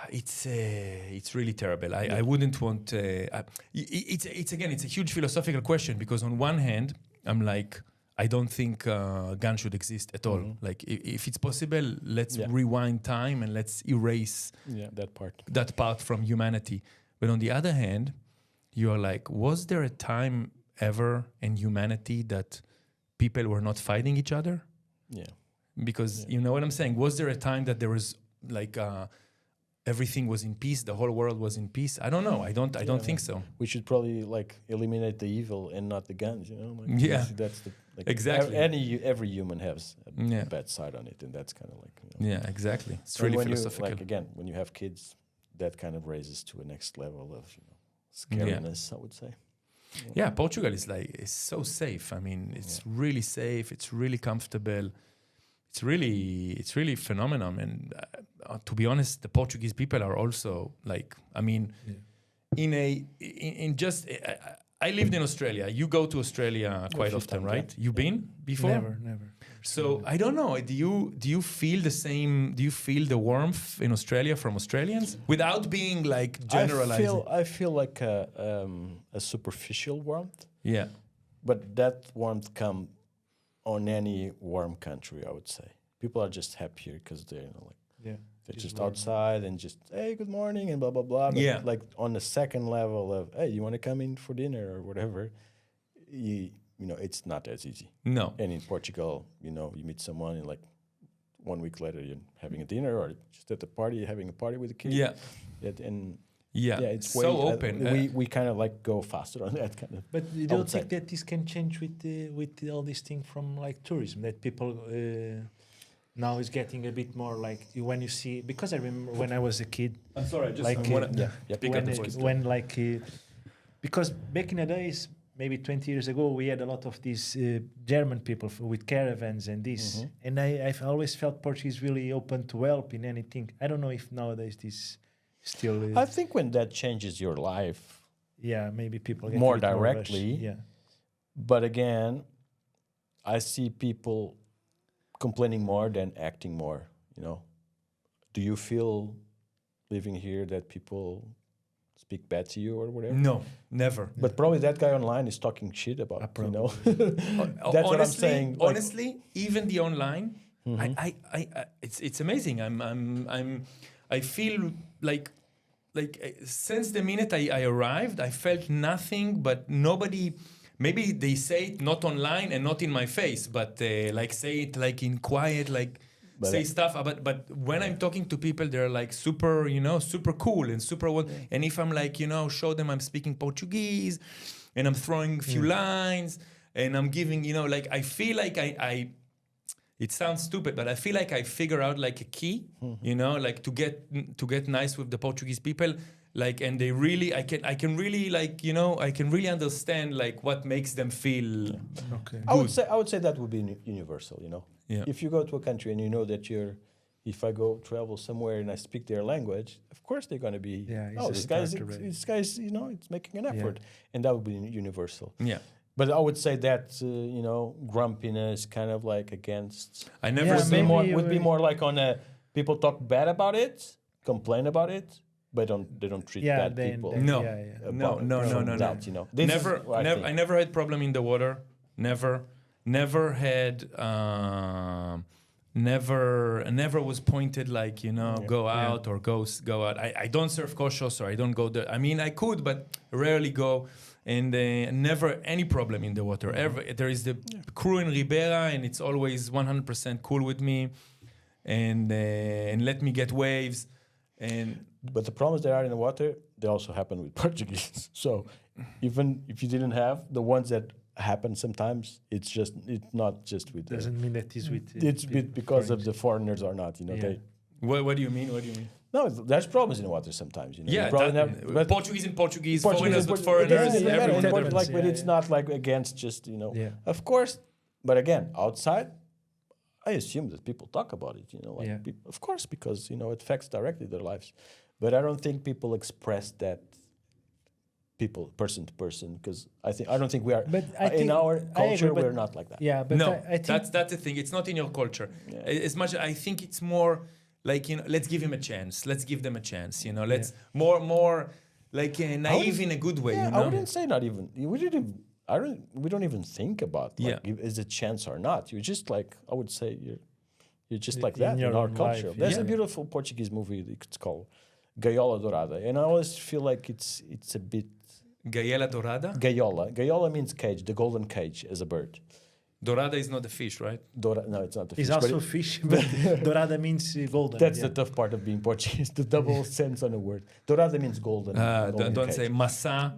It's really terrible. I wouldn't want. It's again, it's a huge philosophical question because on one hand, I'm like, I don't think gun should exist at all. Like, if it's possible, let's rewind time and let's erase that part from humanity. But on the other hand, you are like, was there a time ever in humanity that people were not fighting each other? Yeah. Because you know what I'm saying? Was there a time that there was like everything was in peace, the whole world was in peace? I don't know. I don't think so. We should probably like eliminate the evil and not the guns, you know? Like, that's the exactly. Every human has a bad side on it, and that's kind of like, you know. Yeah, exactly. It's really philosophical. Like, again, when you have kids, that kind of raises to a next level of, you know, scariness, I would say. Yeah, Portugal is so safe. I mean, it's really safe. It's really comfortable. It's really phenomenal. And to be honest, the Portuguese people are also like, I mean, I lived in Australia. You go to Australia quite often, right? You've been before? Never. So I don't know. Do you feel the same? Do you feel the warmth in Australia from Australians without being like generalizing? I feel like a superficial warmth. Yeah, but that warmth comes on any warm country, I would say. People are just happier because they're, you know, like they're just outside and just, hey, good morning and blah blah blah. But like on the second level of, hey, you want to come in for dinner or whatever, you know, it's not as easy. No. And in Portugal, you know, you meet someone and like 1 week later you're having a dinner or just at the party, having a party with the kid. Yeah. It's so open. We kind of like go faster on that kind of. But you don't think that this can change with all this thing from like tourism, that people now is getting a bit more like when you see, because I remember when I was a kid. I'm sorry, I just like pick up the voice. When like because back in the days, maybe 20 years ago, we had a lot of these German people with caravans and this, and I've always felt Portuguese really open to help in anything. I don't know if nowadays this still. I think when that changes your life, maybe people get more directly. More but again, I see people complaining more than acting more. You know, do you feel living here that people speak bad to you or whatever? No, never. But probably that guy online is talking shit about, you know. That's what I'm saying. Honestly, even the online, it's amazing. I feel like since the minute I arrived, I felt nothing but nobody. Maybe they say it not online and not in my face, but like say it like in quiet, like say stuff. But when I'm talking to people, they're like super, you know, super cool and super what. And if I'm like, you know, show them I'm speaking Portuguese, and I'm throwing a few lines, and I'm giving, you know, like I feel like I it sounds stupid, but I feel like I figure out like a key, you know, like to get nice with the Portuguese people. Like, and they really, I can really like, you know, I can really understand like what makes them feel. Okay. I would say that would be universal, you know. Yeah. If you go to a country and you know that if I go travel somewhere and I speak their language, of course they're going to be, this guy's, you know, it's making an effort, and that would be universal. Yeah. But I would say that, you know, grumpiness kind of like against. I never would be more like on people talk bad about it, complain about it. But they don't treat bad people. No. No. That, you know, I never had problem in the water. Never had. never was pointed like, go Yeah. out or go out. I don't surf koshos, or I don't go there. I mean, I could, but rarely go. And never any problem in the water. There is the crew in Ribera, and it's always 100% cool with me, and let me get waves. But the problems that are in the water, they also happen with Portuguese. So even if you didn't have the ones that happen sometimes, it's not just with. Doesn't mean that is with. It's because of the foreigners or not. Yeah. What do you mean? What do you mean? No, there's problems in the water sometimes. Yeah, You probably have, Portuguese and Portuguese, Portuguese foreigners with and foreigners, Portuguese, everyone. but different. but it's not like against just Yeah. Of course, but again, outside, I assume that people talk about it. Yeah. Of course, because it affects directly their lives. But I don't think people express that. People, person to person, because I don't think we are. But I in think- our I culture, agree, but- we're not like that. Yeah, but No, I think that's the thing. It's not in your culture. Yeah. As much, I think it's more like, let's give him a chance. Let's give them a chance. Let's more like naive in a good way. Yeah, I wouldn't say not even. We didn't. We don't even think about Yeah. is it a chance or not. You're just like, I would say you're just like In that in your our own culture. life, There's yeah. a beautiful Portuguese movie. It's called Gaiola Dourada, and I always feel like it's a bit Gaiola Dorada. Gaiola. Gaiola means cage, the golden cage as a bird. Dorada is not the fish, right? No, it's not the fish. it's also but fish, but dorada means golden. that's yeah. the tough part of being Portuguese, the double sense on a word. Dourada means golden. golden Don't cage. say massa,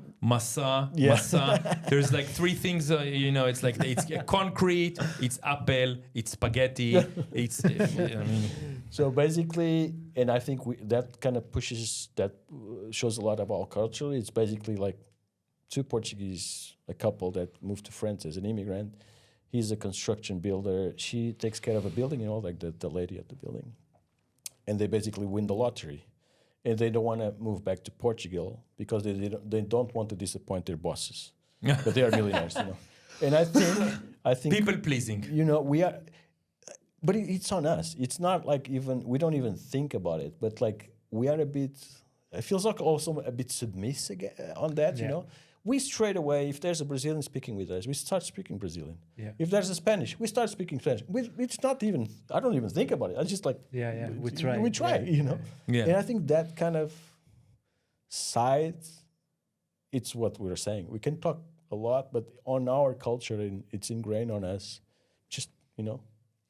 Yeah. massa. There's like three things, it's like it's concrete, it's apple, it's spaghetti, it's, So basically, and I think that kind of shows a lot of our culture. It's basically like two Portuguese, a couple that moved to France as an immigrant. He's a construction builder. She takes care of a building, like the lady at the building. And they basically win the lottery. And they don't want to move back to Portugal because they don't want to disappoint their bosses. But they are millionaires, And I think people pleasing. we are, but it's on us. It's not like we don't even think about it. But like we are a bit. It feels like also a bit submissive on that. Yeah. We straight away, if there's a Brazilian speaking with us, we start speaking Brazilian. Yeah. If there's a Spanish, we start speaking Spanish. It's not even. I don't even think about it. I just like. Yeah. We try. We try. Yeah. And I think that kind of side, it's what we're saying. We can talk a lot, but on our culture, it's ingrained on us. Just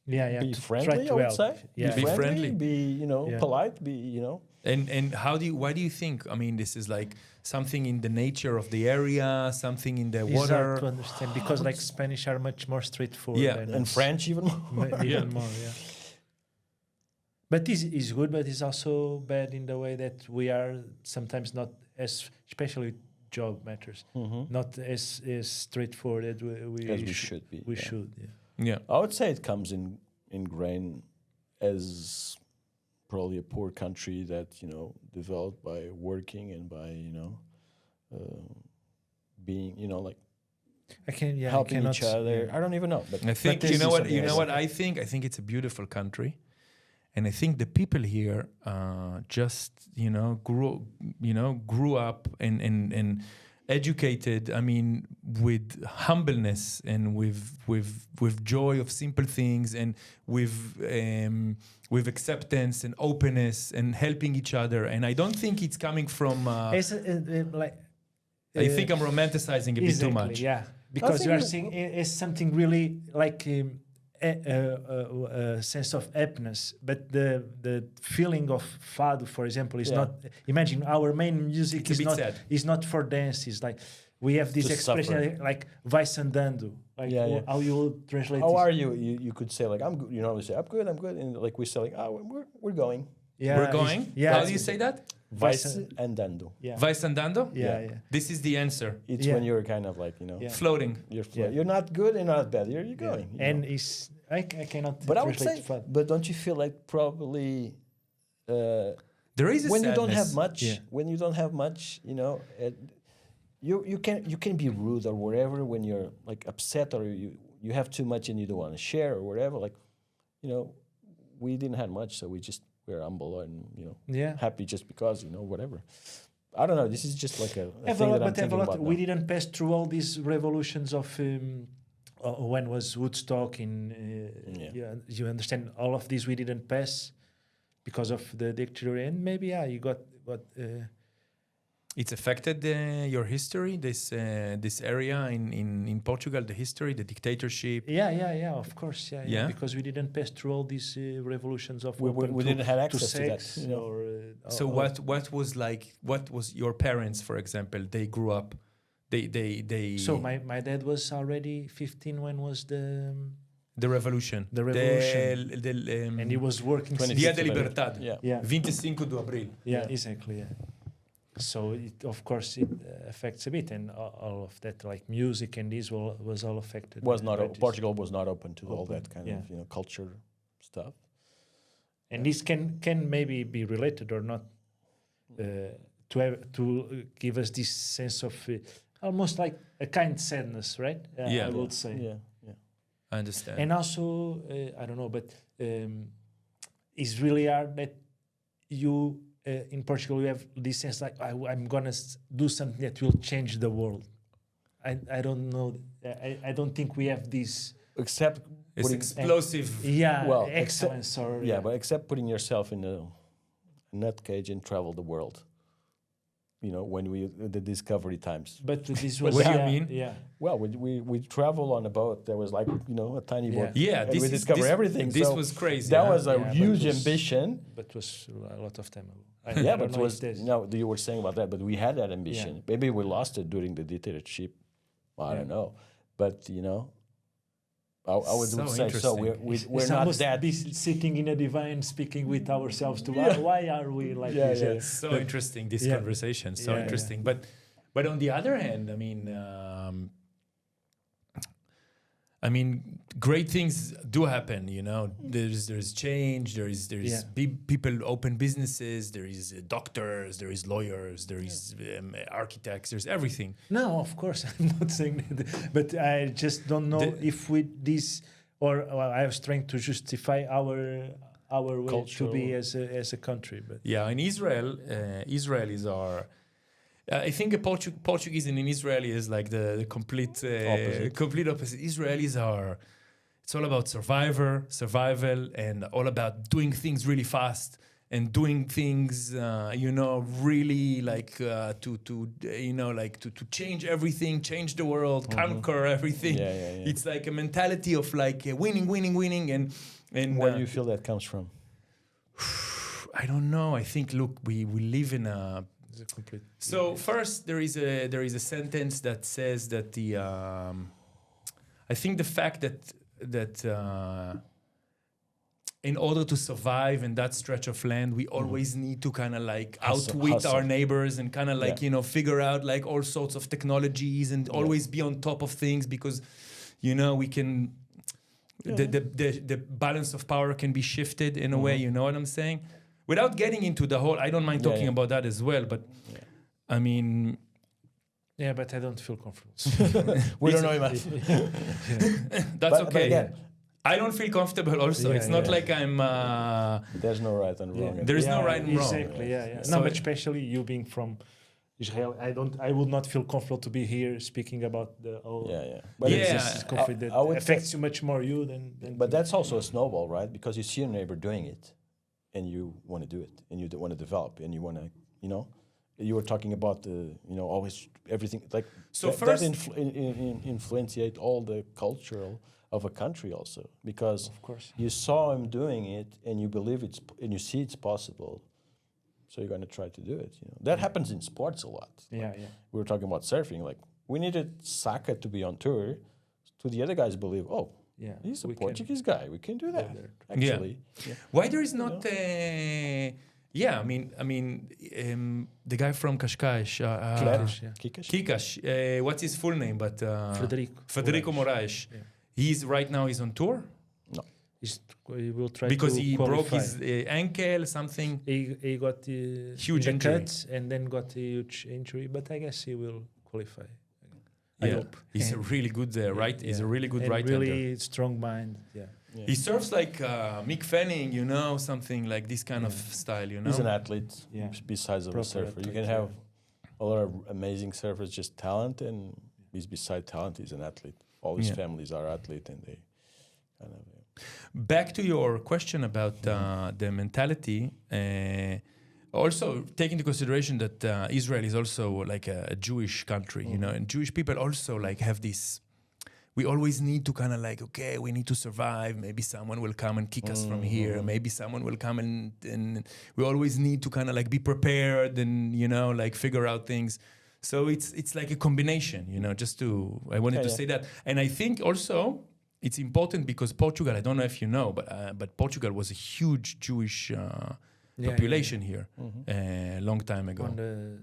Yeah. be to friendly, try I to would help. say. Yeah. Be Be friendly, friendly. be Yeah. polite, And why do you think? I mean, this is like something in the nature of the area, something in the It's water. hard to understand because like Spanish are much more straightforward. Yeah, than and us. French even more. Even Yeah. more, yeah. But this is good, but it's also bad in the way that we are sometimes not as, especially job matters, not as straightforward as As we should be. We yeah. should, yeah. Yeah. I would say it comes ingrained as probably a poor country that developed by working and by being like helping each other. I don't even know, but I think this you know is what something you know else. what I think. I think it's a beautiful country, and I think the people here just grew up and educated. I mean, with humbleness and with joy of simple things, and with acceptance and openness and helping each other. And I don't think it's coming from. I think I'm romanticizing a bit too much. Yeah, because think you are you- seeing it's something really like a sense of happiness, but the feeling of fado, for example, is Yeah. not. Imagine our main music It's a is bit not sad. is not for dance. It's like we have this To expression suffer. like vai andando. Like Yeah, yeah. how you will translate. How this? are you? You could say like I'm good. We say I'm good, and like we say like we're going. Yeah, We're it's- going. Yeah, How do you say that? Vice andando. Yeah, Vais andando? yeah, Yeah. yeah. This is the answer. It's Yeah. when you're kind of like Yeah. Floating. you're not good and not bad. You're Yeah. going. And it's I cannot. but I would translate say, fado. but don't you feel like probably There is a when you don't have sadness. much, Yeah. when you don't have much, you can be rude or whatever when you're like upset or you have too much and you don't want to share or whatever. Like, we didn't have much, so we're humble and Yeah. happy just because whatever. I don't know. This is just like a Have thing a lot, that I'm but have a thinking lot. about We now. didn't pass through all these revolutions when was Woodstock you understand all of this we didn't pass because of the dictator, and maybe you got It's affected your history, this area in Portugal, the history, the dictatorship. of course, because we didn't pass through all these revolutions of we didn't have access to sex, that, you know. So what was your parents, for example? They grew up. They. So my dad was already 15 when was the revolution. The revolution. And he was working. Dia da Liberdade. Yeah. 25 de Abril. Yeah, exactly. Yeah. So of course it affects a bit, and all of that, like music and this, was all affected. Portugal was not open to all that kind of culture stuff. And this can maybe be related or not to give us this sense of almost like a kind sadness, right? I would say. Yeah. I understand. And also I don't know, but it's really hard that you. In Portugal, you have this sense like I'm gonna do something that will change the world. I don't know. I don't think we have this. Except it's explosive. Excellence but except putting yourself in a nut cage and travel the world. You know, when the discovery times. But this was. What do you mean? Yeah. Well, we travel on a boat. There was like a tiny boat. Yeah, and we discovered everything. This was crazy. That was a huge ambition. But it was a lot of time ago. You were saying about that, but we had that ambition. Yeah. Maybe we lost it during the dictatorship. I don't know, but I would say so. We're not that be sitting in a divan speaking with ourselves. Why are we like this? Yeah. So interesting this conversation. So interesting. Yeah. But on the other hand, I mean, great things do happen. You know, there's change. There's people open businesses. There is doctors. There is lawyers. There is architects. There's everything. No, of course, I'm not saying that. But I just don't know if with this, I was trying to justify our way cultural. To be as a country. But in Israel, Israel is our. I think a Portuguese and an Israeli is like the complete opposite. Israelis are, it's all about survival, and all about doing things really fast and doing things, really like to change everything, change the world, conquer everything. Yeah. It's like a mentality of like winning, and where do you feel that comes from? I don't know. I think we live in a. So first, there is a sentence that says that I think the fact that in order to survive in that stretch of land, we always need to kind of like outwit our neighbors and kind of like figure out like all sorts of technologies and always be on top of things, because we can the balance of power can be shifted in a way. You know what I'm saying? Without getting into the whole, I don't mind talking about that as well, but I mean... Yeah, but I don't feel comfortable. We don't know enough. That's okay. But again, I don't feel comfortable also. It's not like I'm... There's no right and wrong. There is no right and wrong. Exactly, No, but especially you being from Israel, I would not feel comfortable to be here speaking about the whole... But it's just conflict that affects you much more than But that's also a snowball, right? Because you see your neighbor doing it, and you want to do it, and you want to develop, and you want to, you were talking about always everything like so that influenciate all the cultural of a country also, because of course you saw him doing it and you believe and you see it's possible, so you're going to try to do it. That happens in sports a lot. We were talking about surfing, like we needed Saka to be on tour, to the other guys believe, he's a Portuguese guy. We can do that. Actually, why there is not? The guy from Cascais, Kikash. What's his full name? But Federico Moraes. He's on tour. No, he will try because to he qualify. broke his ankle. Something. He got huge injury and then got a huge injury. But I guess he will qualify. I hope. He's a really good He's a really good right-hander. Really strong mind. He surfs like Mick Fanning, something like this kind of style, He's an athlete, besides of a surfer. Athlete, you can have a lot of amazing surfers, just talent, and besides talent, he's an athlete. all his families are athletes, and they kind of. Back to your question about the mentality. Also, take into consideration that Israel is also like a Jewish country, you know, and Jewish people also like have this. We always need to kind of like, okay, we need to survive. Maybe someone will come and kick us from here. Maybe someone will come and we always need to kind of like be prepared and, you know, like figure out things. So it's like a combination, you know, I wanted to say that. And I think also it's important because Portugal, I don't know if you know, but Portugal was a huge Jewish population here a long time ago. On the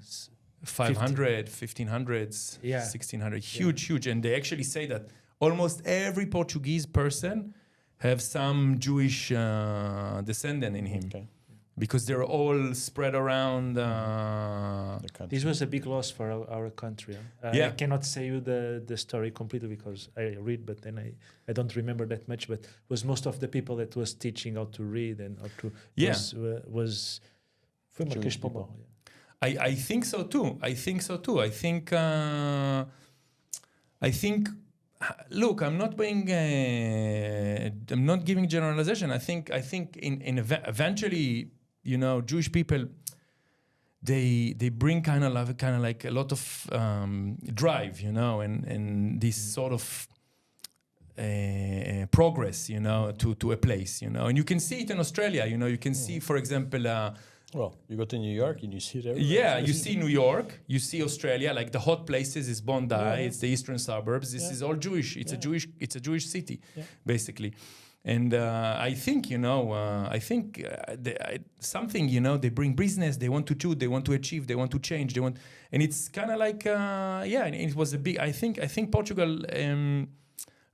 500, 1500s, 1600, huge. And they actually say that almost every Portuguese person have some Jewish descendant in him. Okay. Because they're all spread around The country. This was a big loss for our country. I cannot say you the story completely because I read, but then I don't remember that much. But it was most of the people that was teaching how to read and how to was Jewish people. I think so too. I think. Look, I'm not giving generalization. I think eventually, you know, Jewish people, they bring kind of like a lot of drive, you know, and this sort of progress, you know, to a place, you know, and you can see it in Australia. You know, you can see, for example. Well, you go to New York and you see it everywhere. Yeah, you see New York, you see Australia, like the hot places is Bondi, it's the eastern suburbs. This is all Jewish. It's a Jewish city, basically. And I think, you know, something, you know, they bring business, they want to do, they want to achieve, they want to change, and it's kind of like, and it was a big. I think Portugal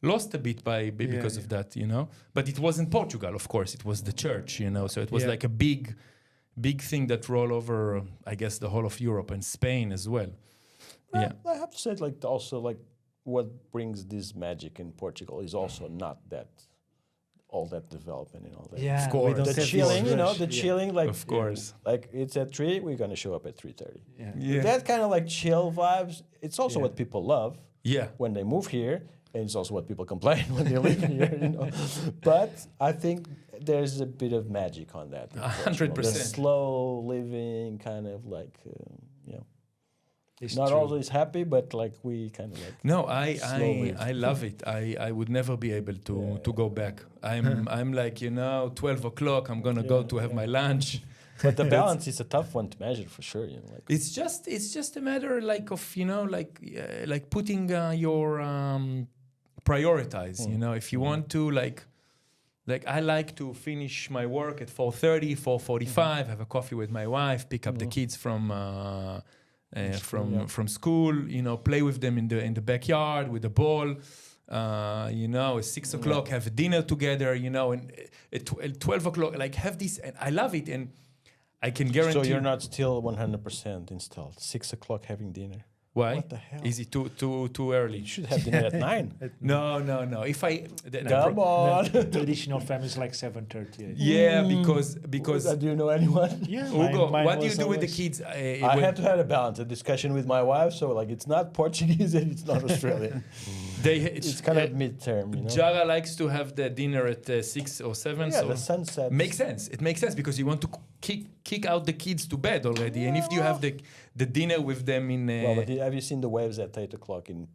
lost a bit because of that, you know. But it wasn't Portugal, of course. It was the church, you know. So it was like a big thing that rolled over, I guess, the whole of Europe and Spain as well. I have to say, like, also, like, what brings this magic in Portugal is also not that all that development and all that. Yeah, of course. The chilling, you know, chilling, like, of course, like it's at 3, we're gonna show up at 3:30. Yeah. That kind of like chill vibes. It's also what people love. Yeah. When they move here, and it's also what people complain when they live here. You know, but I think there's a bit of magic on that. 100%. The slow living, kind of like, you know. It's Not true. always happy, but like we kind of like. No, I love it. I would never be able to go back. I'm like, you know, 12 o'clock. I'm gonna go to have my lunch. But the balance is a tough one to measure for sure. You know, like It's just a matter like of, you know, like putting your prioritize. You know, if you want to like I like to finish my work at 4:30, 4:45, have a coffee with my wife, pick up the kids from school, you know, play with them in the backyard with the ball. You know, at 6 o'clock, have a dinner together, you know, and at 12 o'clock, like have this, and I love it, and I can guarantee. So you're not still 100% installed. 6 o'clock having dinner. Why? What the hell? Is it too early? You should have dinner at 9. No. If I Come on. Traditional family is like 7:30. yeah, because Do you know anyone? Yeah, Hugo, mine what do you was do with the always- kids? I had to have a balance, a discussion with my wife. So like, it's not Portuguese and it's not Australian. It's kind of midterm, you know. Jara likes to have the dinner at 6 or 7. Yeah, so the sunset makes sense. It makes sense because you want to kick out the kids to bed already, and if you have the dinner with them in. Well, but have you seen the waves at 8 o'clock in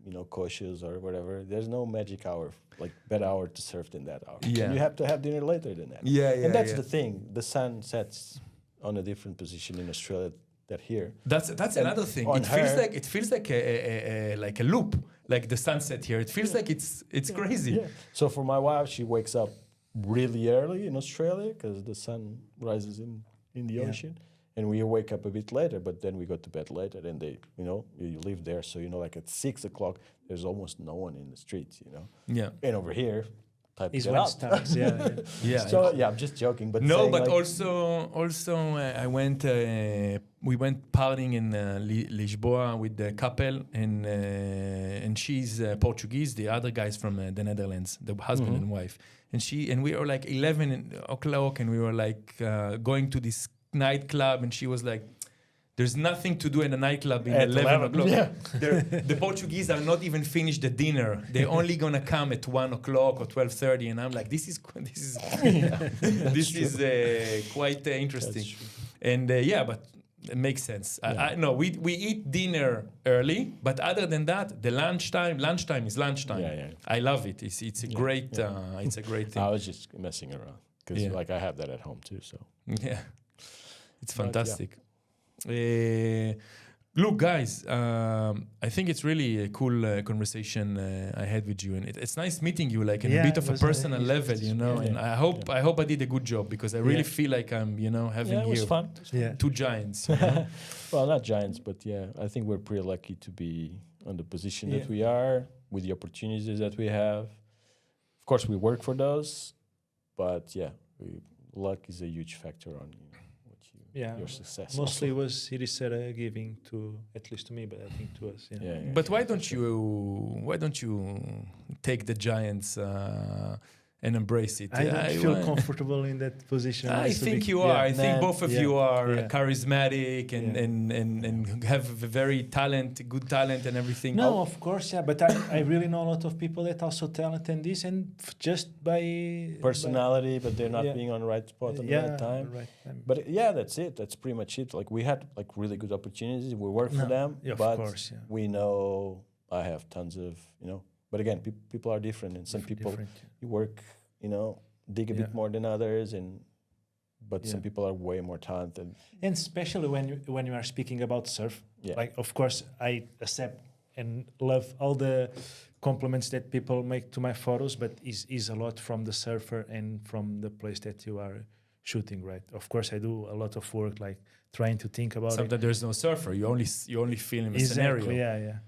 you know, Coches or whatever? There's no magic hour, like better hour to surf than that hour. Yeah. And you have to have dinner later than that. Yeah. And that's the thing. The sun sets on a different position in Australia than here. That's another thing. on It feels like a loop, like the sunset here. It feels like it's crazy. Yeah. So for my wife, she wakes up really early in Australia because the sun rises in the ocean. And we wake up a bit later, but then we go to bed later. And they, you know, you live there, so you know, like at 6 o'clock, there's almost no one in the streets, you know. Yeah. And over here, time to Is get when out. starts, yeah. Yeah. So yeah, I'm just joking, but No, saying, but like, also I went. We went partying in Lisboa with the couple, and she's Portuguese. The other guy's from the Netherlands, the husband and wife. And we were like 11 o'clock, and we were like going to this nightclub, and she was like, There's nothing to do in a nightclub in At 11 o'clock. Yeah. The Portuguese are not even finished the dinner. They're only gonna come at 1 o'clock or 12:30, and I'm like, this is quite interesting. And but it makes sense. I know we eat dinner early, but other than that, the lunchtime is lunchtime. Yeah. I love it. It's a great it's a great thing. I was just messing around because like I have that at home too. So Yeah, it's fantastic. Look, guys, I think it's really a cool conversation I had with you, and it's nice meeting you, like in a bit of a personal level, you know. And I hope I did a good job, because I really feel like I'm, having it was here fun. two giants. You know? Well, not giants, but I think we're pretty lucky to be on the position that we are, with the opportunities that we have. Of course, we work for those, but luck is a huge factor on your success. Mostly was Ericeira giving to, at least to me, but I think to us. But why don't you take the giants and embrace it? I don't feel comfortable in that position. I think you are. I think both of you are charismatic and have a very good talent and everything. No, of course, but I really know a lot of people that also talent in this, and just by personality, but they're not being on the right spot at the right time. But that's it. That's pretty much it. Like, we had like really good opportunities. We work for them, but we know I have tons of But again, people are different, and some people you work, dig a bit more than others, but some people are way more talented. And especially when you are speaking about surf, like, of course, I accept and love all the compliments that people make to my photos, but is a lot from the surfer and from the place that you are shooting, right? Of course, I do a lot of work, like trying to think about Sometimes there's no surfer. You only film a scenario. Yeah.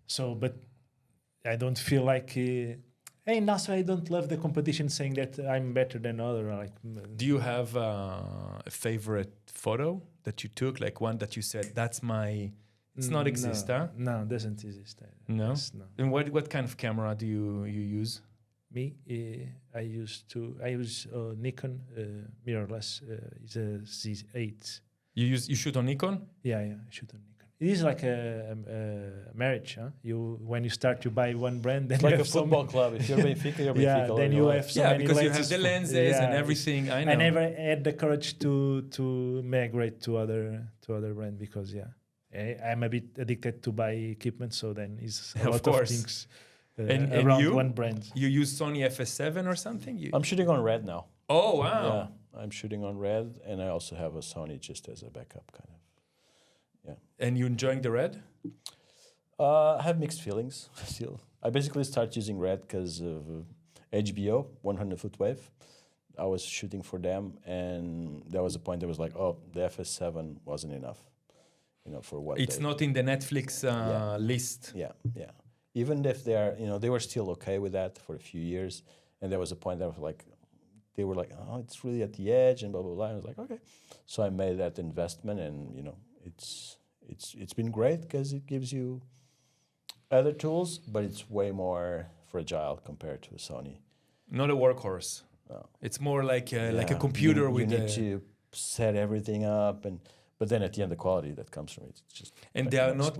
So, but I don't feel like, and also I don't love the competition saying that I'm better than other. Like, do you have a favorite photo that you took, like one that you said that's my? It's not exist, huh? No, it doesn't exist. No. And what kind of camera do you use? Me, I use Nikon mirrorless. It's a Z8. You shoot on Nikon? Yeah, I shoot on Nikon. It is like a marriage, huh? When you start, you buy one brand, then like a football club. If you're Benfica, you're Benfica. Then you have so many because lenses. You have the lenses and everything. I know. I never had the courage to migrate to other brand, because I'm a bit addicted to buy equipment. So then it's a lot of things around one brand. You use Sony FS7 or something? I'm shooting on Red now. Oh wow! Yeah, I'm shooting on Red, and I also have a Sony just as a backup, kind of. And you enjoying the Red? I have mixed feelings still. I basically started using Red because of HBO, 100-foot wave. I was shooting for them, and there was a point that was like, the FS7 wasn't enough, for what. It's not in the Netflix list. Yeah. Even if they are, they were still okay with that for a few years, and there was a point that was like, they were like, it's really at the edge and blah blah blah. And I was like, okay, so I made that investment, and it's been great because it gives you other tools, but it's way more fragile compared to a Sony. Not a workhorse. No. It's more like a computer with. You need to set everything up, but then at the end, the quality that comes from it's just. And they are not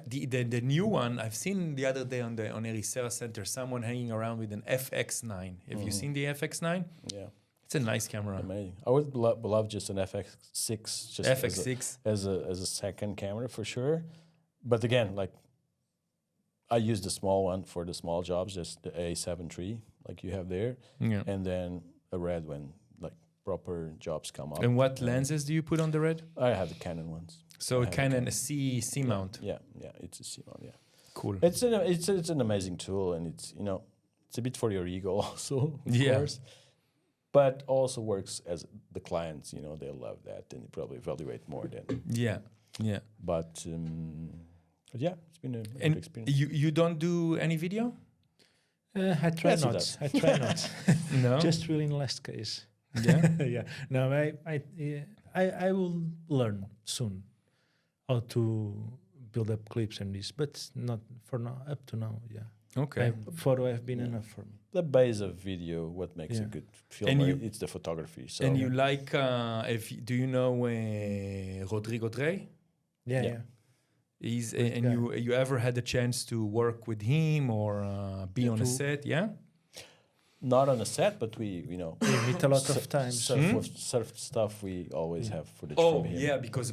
the new one. I've seen the other day on Ericeira Center someone hanging around with an FX9. Have you seen the FX9? Yeah. It's a nice camera. Amazing. I would love just an FX6, just FX6 as a second camera for sure. But again, like, I use the small one for the small jobs, just the A7 III, like you have there, and then a Red when like proper jobs come up. And what lenses do you put on the Red? I have the Canon ones. So a Canon, a C mount. Yeah, it's a C mount. Yeah, cool. It's an amazing tool, and it's it's a bit for your ego also, of course. But also works as the clients, they love that, and you probably evaluate more than. Yeah. But it's been a good experience. You don't do any video? I try not. No, just really in the last case. Yeah, yeah. No, I will learn soon how to build up clips and this, but not for now. Up to now, yeah. Okay. Photo have been enough for me. The base of video, what makes a Yeah. good And filmer, you- it's the photography. So And you like, do you know Rodrigo Trey? Yeah, Yeah. yeah. He's Great and guy. you ever had the chance to work with him or be on a To- set? Yeah. not on a set, but we We meet a lot of times. surf stuff we always have footage Oh from him. yeah, because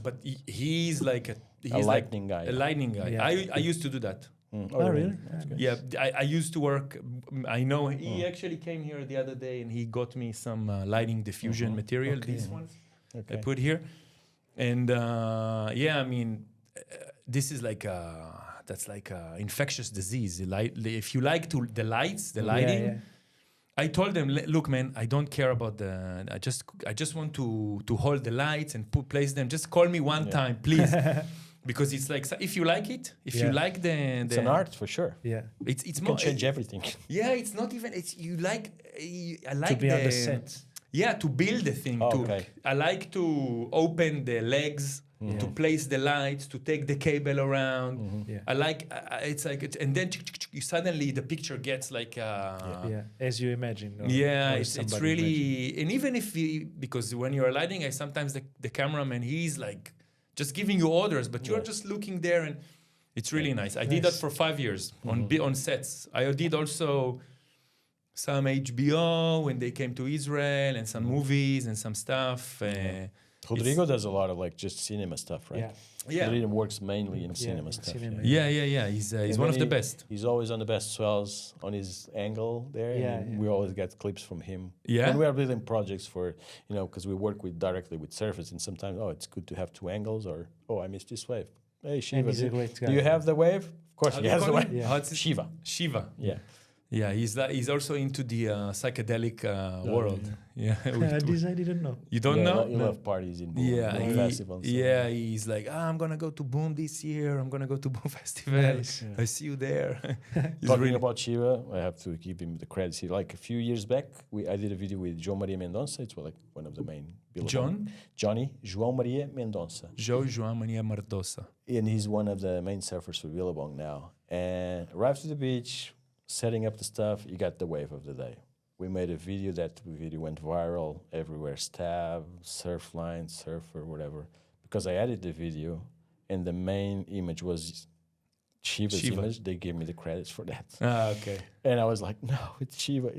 he's like he's a like lightning guy. a lightning guy. Yeah. I used to do that. Oh, really? That's good. Yeah, I used to work. I know he actually came here the other day and he got me some lighting diffusion material. Okay. These ones I Okay. put here, and yeah, I mean, this is like that's like a infectious disease. If you like the lights, the lighting. Yeah, I told them, look, man, I don't care about the. I just want to hold the lights and place them. Just call me one time, please, because it's like if you like it, if you Yeah. like the. It's an art for sure. yeah. It's You more. can change everything. Yeah, it's not even. It's you like. I like To be the, on the set. Yeah, to build the thing. Oh, to, okay. I like to open the legs, to place the lights, to take the cable around. Yeah. I like. It's like, and then you suddenly the picture gets like. Yeah, as you imagine. Or, Yeah, or it's somebody really, and even if because when you're lighting, sometimes the cameraman, he's like just giving you orders, but you're just looking there, and it's really nice. I did that for 5 years on sets. I did also some HBO when they came to Israel, and some movies and some stuff. Rodrigo does a lot of like just cinema stuff, right? Yeah. Yeah, Rodrigo works mainly in cinema in stuff. cinema. yeah. He's And one then of the best. He's always on the best swells on his angle there. Yeah, and yeah. we always get clips from him. Yeah? When we are building projects for, because we work directly with surfers, and sometimes, it's good to have two angles, or, I missed this wave. Hey, And Shiva, he's a great guy. do you have the wave? Of course, How he do you has the call wave. him? Yeah. How's it? Shiva. Shiva. Yeah. Yeah, he's also into the psychedelic world. Yeah, This I didn't know. you don't Yeah, know? You love parties in Boom, Yeah, Boom festivals. yeah, he's like, I'm gonna go to Boom this year. I'm gonna go to Boom Festival. Nice. I see you there. He's Talking really- about Shiva, I have to give him the credits here. Like a few years back, I did a video with João Maria Mendonça. It's like one of the main. João Maria Mendonça. João Maria Mardosa. And he's one of the main surfers for Billabong now. And arrived to the beach, setting up the stuff, you got the wave of the day. We made a video, that video went viral everywhere, stab, surf line, surfer, whatever. Because I edited the video and the main image was Shiva's Shiva. image, they gave me the credits for that. Ah, okay. And I was like, no, it's Shiva.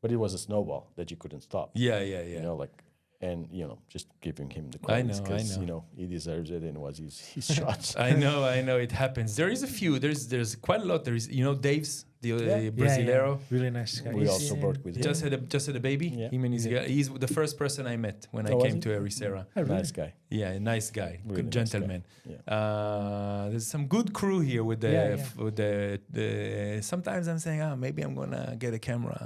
But it was a snowball that you couldn't stop. Yeah. And just giving him the I credits know. because he deserves it, and it was his shot. I know. It happens. There is a few. There's quite a lot. There is, Dave's the Brasileiro. Really nice guy. We He's, also worked with him. Just had a baby. Yeah. Him and his guy. He's the first person I met when I Oh, was came he? to Ericeira. Oh, really? Nice guy. Yeah, a nice guy, Really good nice guy. gentleman. Yeah. There's some good crew here with the Yeah, yeah. with the. Sometimes I'm saying, maybe I'm gonna get a camera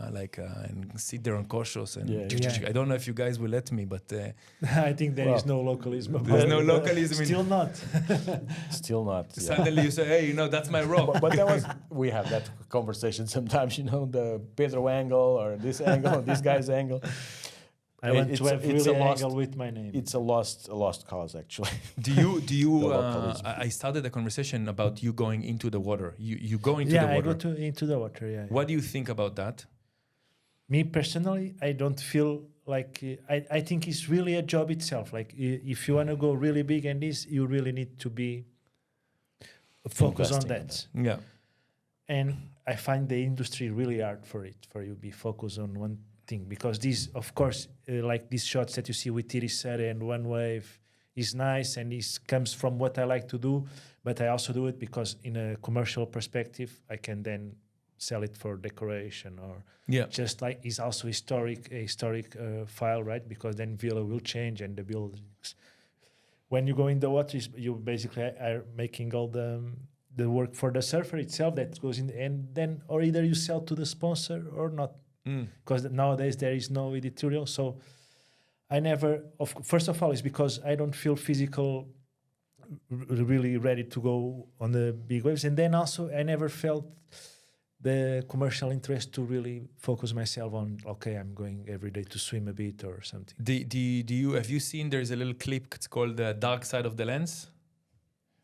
and sit there on Koshos and. Yeah. I don't know if you guys will let me, but I think there is no localism. about there's no it. localism. Still not. Still not. Yeah. Suddenly you say, hey, that's my rope. But we have that conversation sometimes, the Pedro angle or this angle, this guy's angle. I want to have it's really a lost- angle with my name. It's a lost cause, actually. Do you? The localism. I started a conversation about you going into the water. You go into the I water. go into the water. Yeah. What do you think about that? Me personally, I don't feel like I think it's really a job itself. Like if you want to go really big and this, you really need to be focused on Investing that. in Yeah. And I find the industry really hard for you be focused on one thing, because these, of course, like these shots that you see with Ericeira and One Wave is nice, and this comes from what I like to do, but I also do it because in a commercial perspective, I can then sell it for decoration, or just like it's also historic file, right? Because then Villa will change and the buildings. When you go in the water, you basically are making all the work for the surfer itself that goes in, and then or either you sell to the sponsor or not, because nowadays there is no editorial. So I never. First of all, it's because I don't feel really ready to go on the big waves, and then also I never felt the commercial interest to really focus myself on, okay, I'm going every day to swim a bit or something. Have you seen there's a little clip, it's called The Dark Side of the Lens?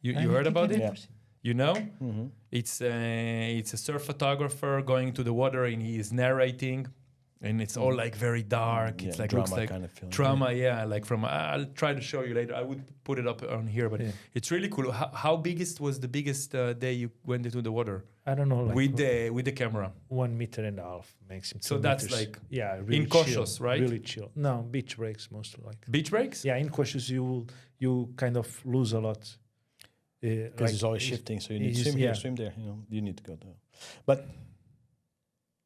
You heard about it? You know, Mm-hmm. it's a surf photographer going to the water and he is narrating, and it's all like very dark. Yeah, it's like drama looks like kind of film. drama. Yeah, like from I'll try to show you later. I would put it up on here, but Yeah. it's really cool. How biggest was the biggest day you went into the water I don't know, like with the camera? 1.5 meters maximum. So 2 that's meters. like yeah, really in cautious, chill, right? Really chill. No, beach breaks mostly like. Beach breaks? Yeah, in cautious you kind of lose a lot. Because it's always shifting, so you need to swim here, swim there. You know, you need to go there. But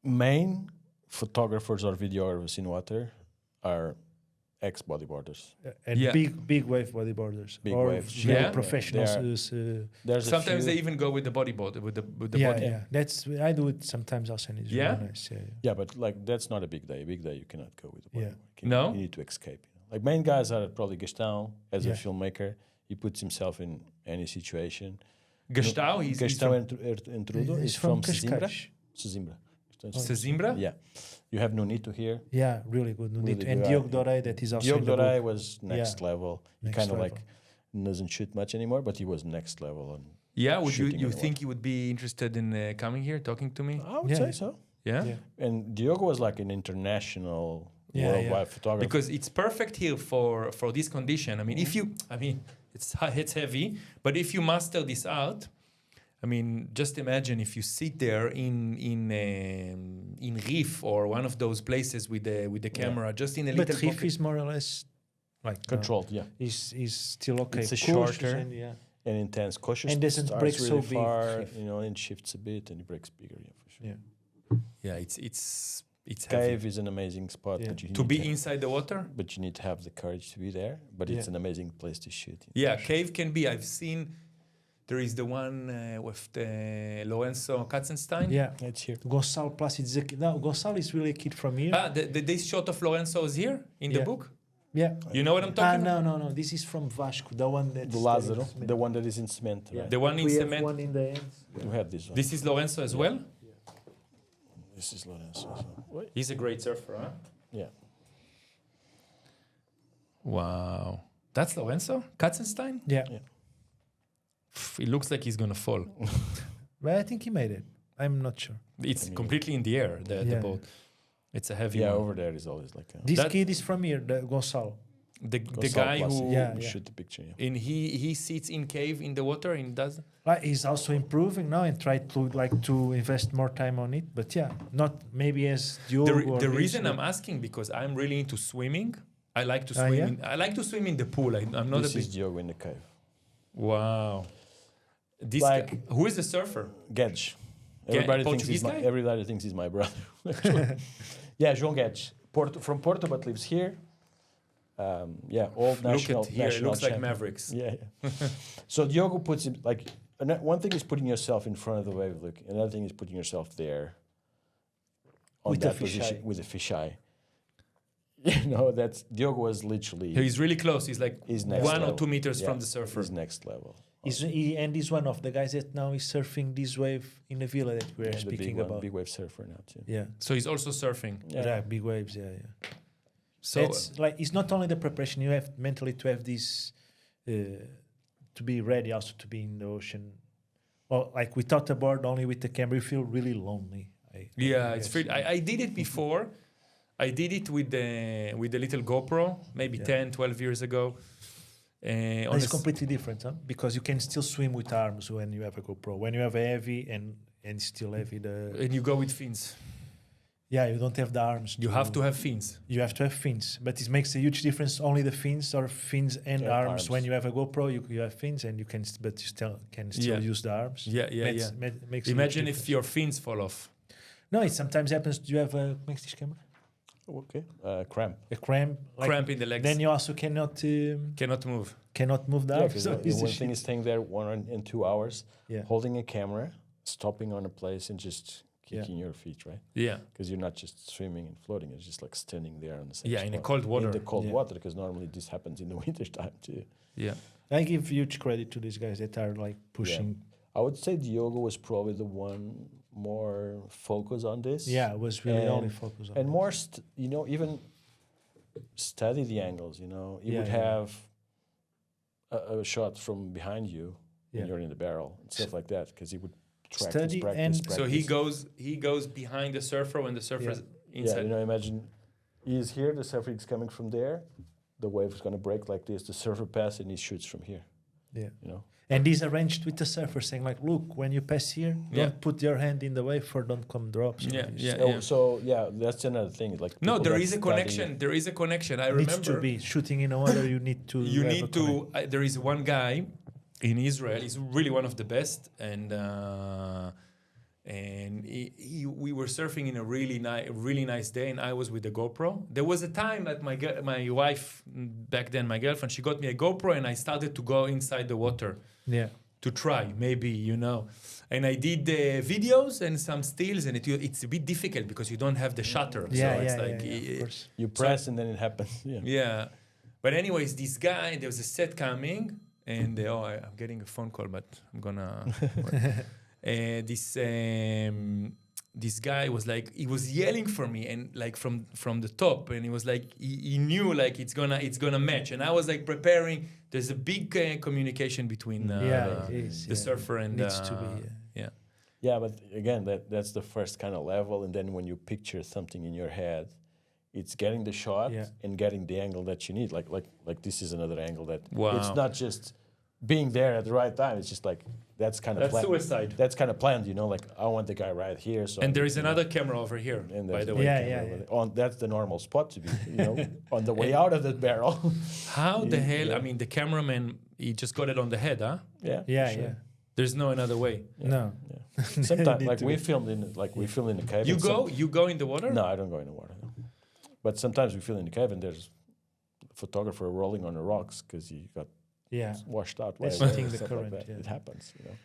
main photographers or videographers in water are ex-bodyboarders. And Yeah. big wave bodyboarders. Big or waves. very Yeah. professionals. There's a Sometimes few, they even go with the bodyboard with the yeah, body. yeah. That's I do it sometimes also, and it's Yeah? really nice. Yeah, yeah, but like that's not a big day. A big day you cannot go with the Yeah. bodyboard. No? You need to escape. You know? Like main guys are probably Gastão as a Yeah. filmmaker. He puts himself in any situation. Gastão, he's Gastão from Entrudo It's is from Sesimbra. Cascais. Sesimbra. Sesimbra? Yeah. You have Nunito here. Yeah, really good. Really And good. Diogo Doré, that is also Diogo in the Doré book. was next level. He Next kind of level. like doesn't shoot much anymore, but he was next level. And Yeah, would you shooting in the think you would be interested in coming here, talking to me? I would Yeah. say so. Yeah? Yeah. And Diogo was like an international, Yeah, worldwide photographer. Because it's perfect here for this condition. I mean, it's heavy, but if you master this art, I mean, just imagine if you sit there in Reef or one of those places with the camera, just in a But little Riff pocket. is more or less like Controlled, yeah. Is still okay. It's a Cautious shorter and, yeah. And intense. Cautious And doesn't starts break really so big, far, Riff. you know, and shifts a bit and it breaks bigger, yeah, for sure. Yeah. Yeah, it's heavy. Cave is an amazing spot, Yeah. but you To need be inside the water. but you need to have the courage to be there. But it's Yeah. an amazing place to shoot. Yeah, cave can be. I've seen. There is the one with the Lorenzo Katzenstein. Yeah. It's here. Gonçalo Plácido Zaki. No, Gonçalo is really a kid from here. This shot of Lorenzo is here in the Yeah. book. Yeah. You know what I'm talking about? No. This is from Vasco, the one that's The Lázaro, the one that is in cement. Yeah. Right? The one in we have cement. one in the end. You have this one. This is Lorenzo as well. This is Lorenzo. So. He's a great surfer, huh? Yeah. Wow. That's Lorenzo Katzenstein? Yeah. Yeah. It looks like he's going to fall. But I think he made it. I'm not sure. It's completely in the air, the Yeah. boat. It's a heavy Yeah, one. over there is always like a... This That- kid is from here, the Gonçalo. The Gonçalo guy Plácido. who... Yeah. We shoot the picture, yeah. And he sits in cave in the water and does... Like he's also improving now and try to invest more time on it. But yeah, not maybe as Diogo. The reason I'm asking, because I'm really into swimming. I like to swim. yeah? I like to swim in the pool. I'm not This a big... is Diogo in the cave. Wow. This Like- guy, who is the surfer? Guedes. Everybody thinks Portuguese guy? everybody thinks he's my brother. actually. Yeah, João Guedes. From Porto, but lives here. Yeah, old national. Look at here. It national looks like champion. Mavericks. Yeah, yeah. So Diogo puts him like one thing is putting yourself in front of the wave. Look, another thing is putting yourself there. On With that a fisheye. position with a fisheye. You know, that's Diogo was literally He's really close. He's like He's next 1 or level. 2 meters Yeah, from the surfer. He's next level. And he's one of the guys that now is surfing this wave in the villa that we were Yeah, the speaking big one, about. big wave surfer now too. Yeah. So he's also surfing. Yeah, big waves. Yeah. So It's like it's not only the preparation you have mentally to have this, to be ready also to be in the ocean. Well, like without a board, only with the camera, you feel really lonely. yeah, it's guess. free. I did it before. I did it with the little GoPro, maybe Yeah. 10, 12 years ago. And it's completely different, huh? Because you can still swim with arms when you have a GoPro. When you have a heavy and still heavy, and you go with fins. you don't have the arms. You have to have fins. You have to have fins, but it makes a huge difference. Only the fins or fins and Yeah, arms. arms. When you have a GoPro, you have fins and you can, but you still can Yeah. use the arms. Yeah. Makes a huge Imagine if difference. your fins fall off. No, it sometimes happens. Do you have a next camera? Okay. Cramp. A cramp. Cramp in the legs. Then you also cannot Cannot move. move the Yeah, arms. because So it's a one thing shit. is staying there 1 and 2 hours, Yeah. holding a camera, stopping on a place, and just Yeah. kicking your feet, right? Yeah. Because you're not just swimming and floating; it's just like standing there on the same Yeah, in a spot. cold water. In the cold Yeah. water, because normally this happens in the winter time too. Yeah. I give huge credit to these guys that are like pushing. I would say Diogo was probably the one more focused on this. Yeah, it was really And- only focused on and it. more, even study the angles. You Yeah, would yeah. have a shot from behind you, when you're in the barrel and stuff like that, because he would Study practice. and- So he goes behind the surfer when the surfer is Yeah, inside. you know, imagine he is here, the surfer is coming from there, the wave is going to break like this, the surfer passes and he shoots from here, Yeah. you know. And he's arranged with the surfer saying like, look, when you pass here, Yeah. don't put your hand in the wave for don't come drops. So that's another thing. Like No, people there that is a study- connection. There is a connection. I Needs remember. to be shooting in the water. You need to. You have a need to. There is one guy in Israel. He's really one of the best, and we were surfing in a really nice day, and I was with the GoPro. There was a time that my wife back then, my girlfriend, she got me a GoPro, and I started to go inside the water. Yeah. To try, maybe, you know. And I did videos and some stills, and it's a bit difficult because you don't have the shutter. Yeah, so it's yeah, like, yeah, of course. You press and then it happens. Yeah. yeah. But anyways, this guy, there was a set coming, and I'm getting a phone call, but I'm gonna... this guy was like, he was yelling for me, and like from the top, and he was like, he knew like it's gonna match, and I was like preparing. There's a big communication between the surfer and needs to be. yeah. Yeah, but again, that's the first kind of level, and then when you picture something in your head, it's getting the shot and getting the angle that you need. Like this is another angle that it's not just being there at the right time. It's just like that's planned. Suicide. That's kind of planned, you know. Like I want the guy right here. So and there is another camera over here, by the way. That's the normal spot to be, you know, on the way out of the barrel. How the hell? I mean, the cameraman, he just got it on the head, huh? Yeah. There's no another way. No. Sometimes, like we filmed in the cave. You go in the water? No, I don't go in the water. No. But sometimes we film in the cave, and there's a photographer rolling on the rocks because he got washed out. Estimating the current. Like it happens, you know.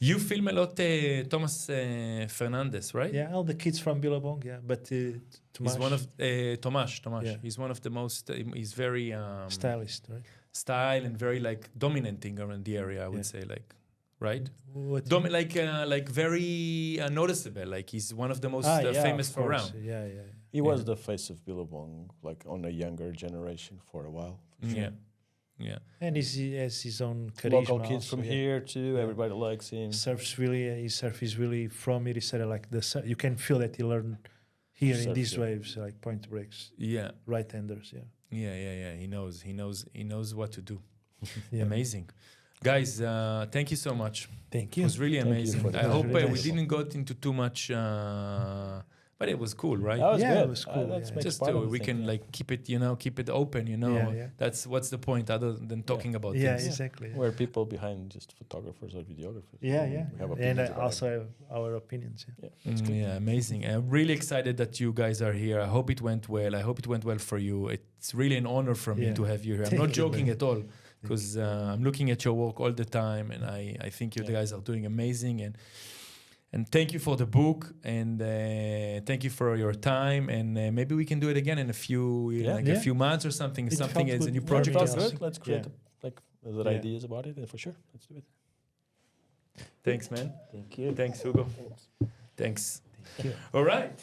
You film a lot Thomas Fernandez, right? Yeah, all the kids from Billabong, but he's one of Tomasz. Yeah. He's one of the most. He's very stylist, right? Style and very like dominating around the area. I would say, like, right? Like very noticeable. Like he's one of the most famous for around. Yeah. He was the face of Billabong, like on a younger generation for a while. Yeah. And he has his own charisma. Local kids from here too. Everybody likes him. His surf is really from Ericeira. Like you can feel that he learned here in these waves, like point breaks. Yeah. Right-handers. Yeah. He knows what to do. Amazing. Guys, thank you so much. Thank you. It was really amazing. I hope really we nice. didn't go into too much, but it was cool, right? That was good. It was cool. Just we can like keep it open, you know. That's what's the point other than talking about things. Yeah, exactly. We're people behind just photographers or videographers. Yeah. We have And opinions about also have our opinions. that's good. Yeah, amazing. I'm really excited that you guys are here. I hope it went well. I hope it went well for you. It's really an honor for me to have you here. I'm not joking at all, because I'm looking at your work all the time, and I think you guys are doing amazing. And thank you for the book, and thank you for your time. And maybe we can do it again in a few months or something. It Something felt as a good new for project. me That's also. good. Let's create other ideas about it, and for sure, let's do it. Thanks, man. Thank you. Thanks, Hugo. Thanks. Thank you. All right.